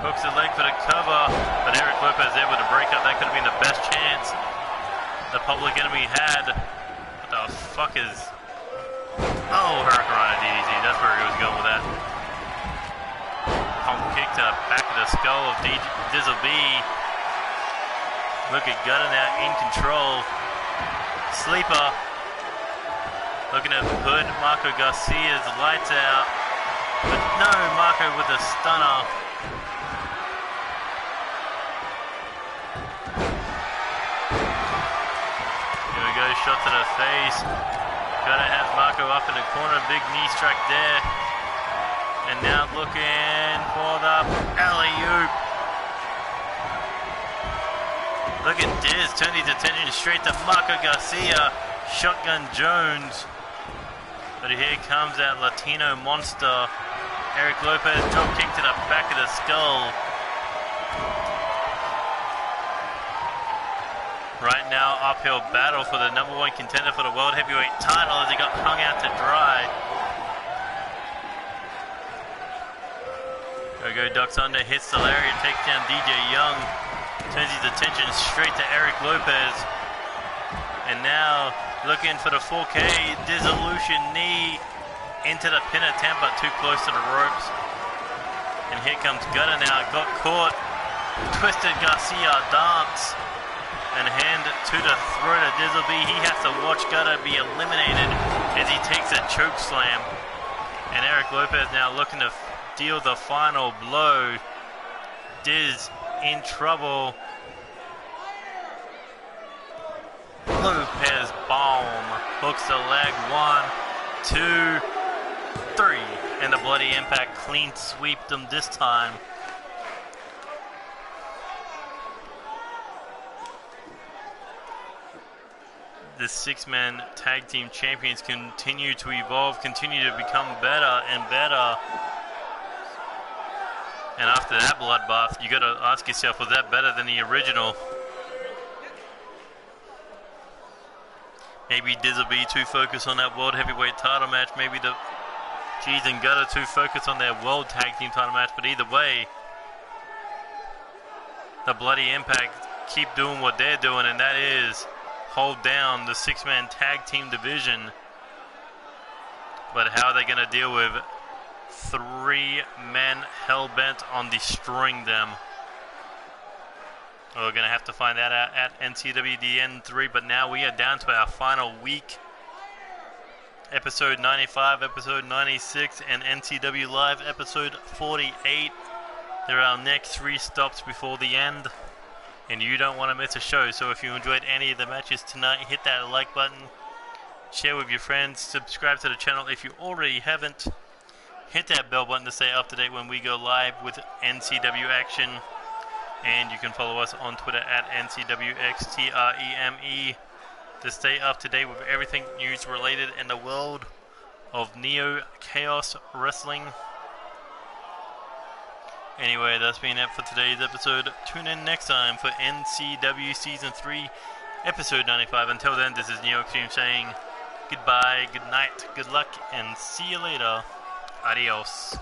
Hooks the leg for the cover, but Eric Lopez able to break up. That could have been the best chance the Public Enemy had. What the fuck is... Oh, Hurricanrana DDT, that's where he was going with that. Pump kick to the back of the skull of Dizzle B. Look at Gutter now in control. Sleeper. Looking to put Marco Garcia's lights out. But no, Marco with a stunner. Here we go, shot to the face. Gotta have Marco up in the corner, big knee strike there. And now looking for the alley-oop. Look at Diz, turn his attention straight to Marco Garcia. Shotgun Jones. But here comes that Latino monster. Eric Lopez, drop kick to the back of the skull. Right now, uphill battle for the #1 contender for the World Heavyweight title as he got hung out to dry. There we go, ducks under, hits the lariat, takes down DJ Young. Turns his attention straight to Eric Lopez. And now looking for the 4K dissolution knee into the pin attempt, but too close to the ropes. And here comes Gutter now, got caught. Twisted Garcia dance. And hand to the throat of Dizzle B. He has to watch Gutter be eliminated as he takes a choke slam. And Eric Lopez now looking to deal the final blow. Diz in trouble. Lopez bomb. Hooks the leg. 1, 2, 3. And the Bloody Impact clean sweeped them this time. The six-man tag team champions continue to evolve, continue to become better and better. And after that bloodbath, you gotta ask yourself, was that better than the original? Maybe Dizzle B too focused on that World Heavyweight title match. Maybe the G's and Gutter too focused on their World Tag Team title match. But either way, the Bloody Impact keep doing what they're doing, and that is hold down the six-man tag team division. But how are they going to deal with 3 men hell-bent on destroying them? We're going to have to find that out at NCW 3, but now we are down to our final week. Episode 95, episode 96, and NCW Live episode 48. They're our next 3 stops before the end, and you don't want to miss a show. So if you enjoyed any of the matches tonight, hit that like button, share with your friends, subscribe to the channel if you already haven't. Hit that bell button to stay up to date when we go live with NCW action. And you can follow us on Twitter at NCWXTREME to stay up to date with everything news related in the world of Neo Chaos Wrestling. Anyway, that's been it for today's episode. Tune in next time for NCW Season 3, Episode 95. Until then, this is Neo Extreme saying goodbye, good night, good luck, and see you later. Adios.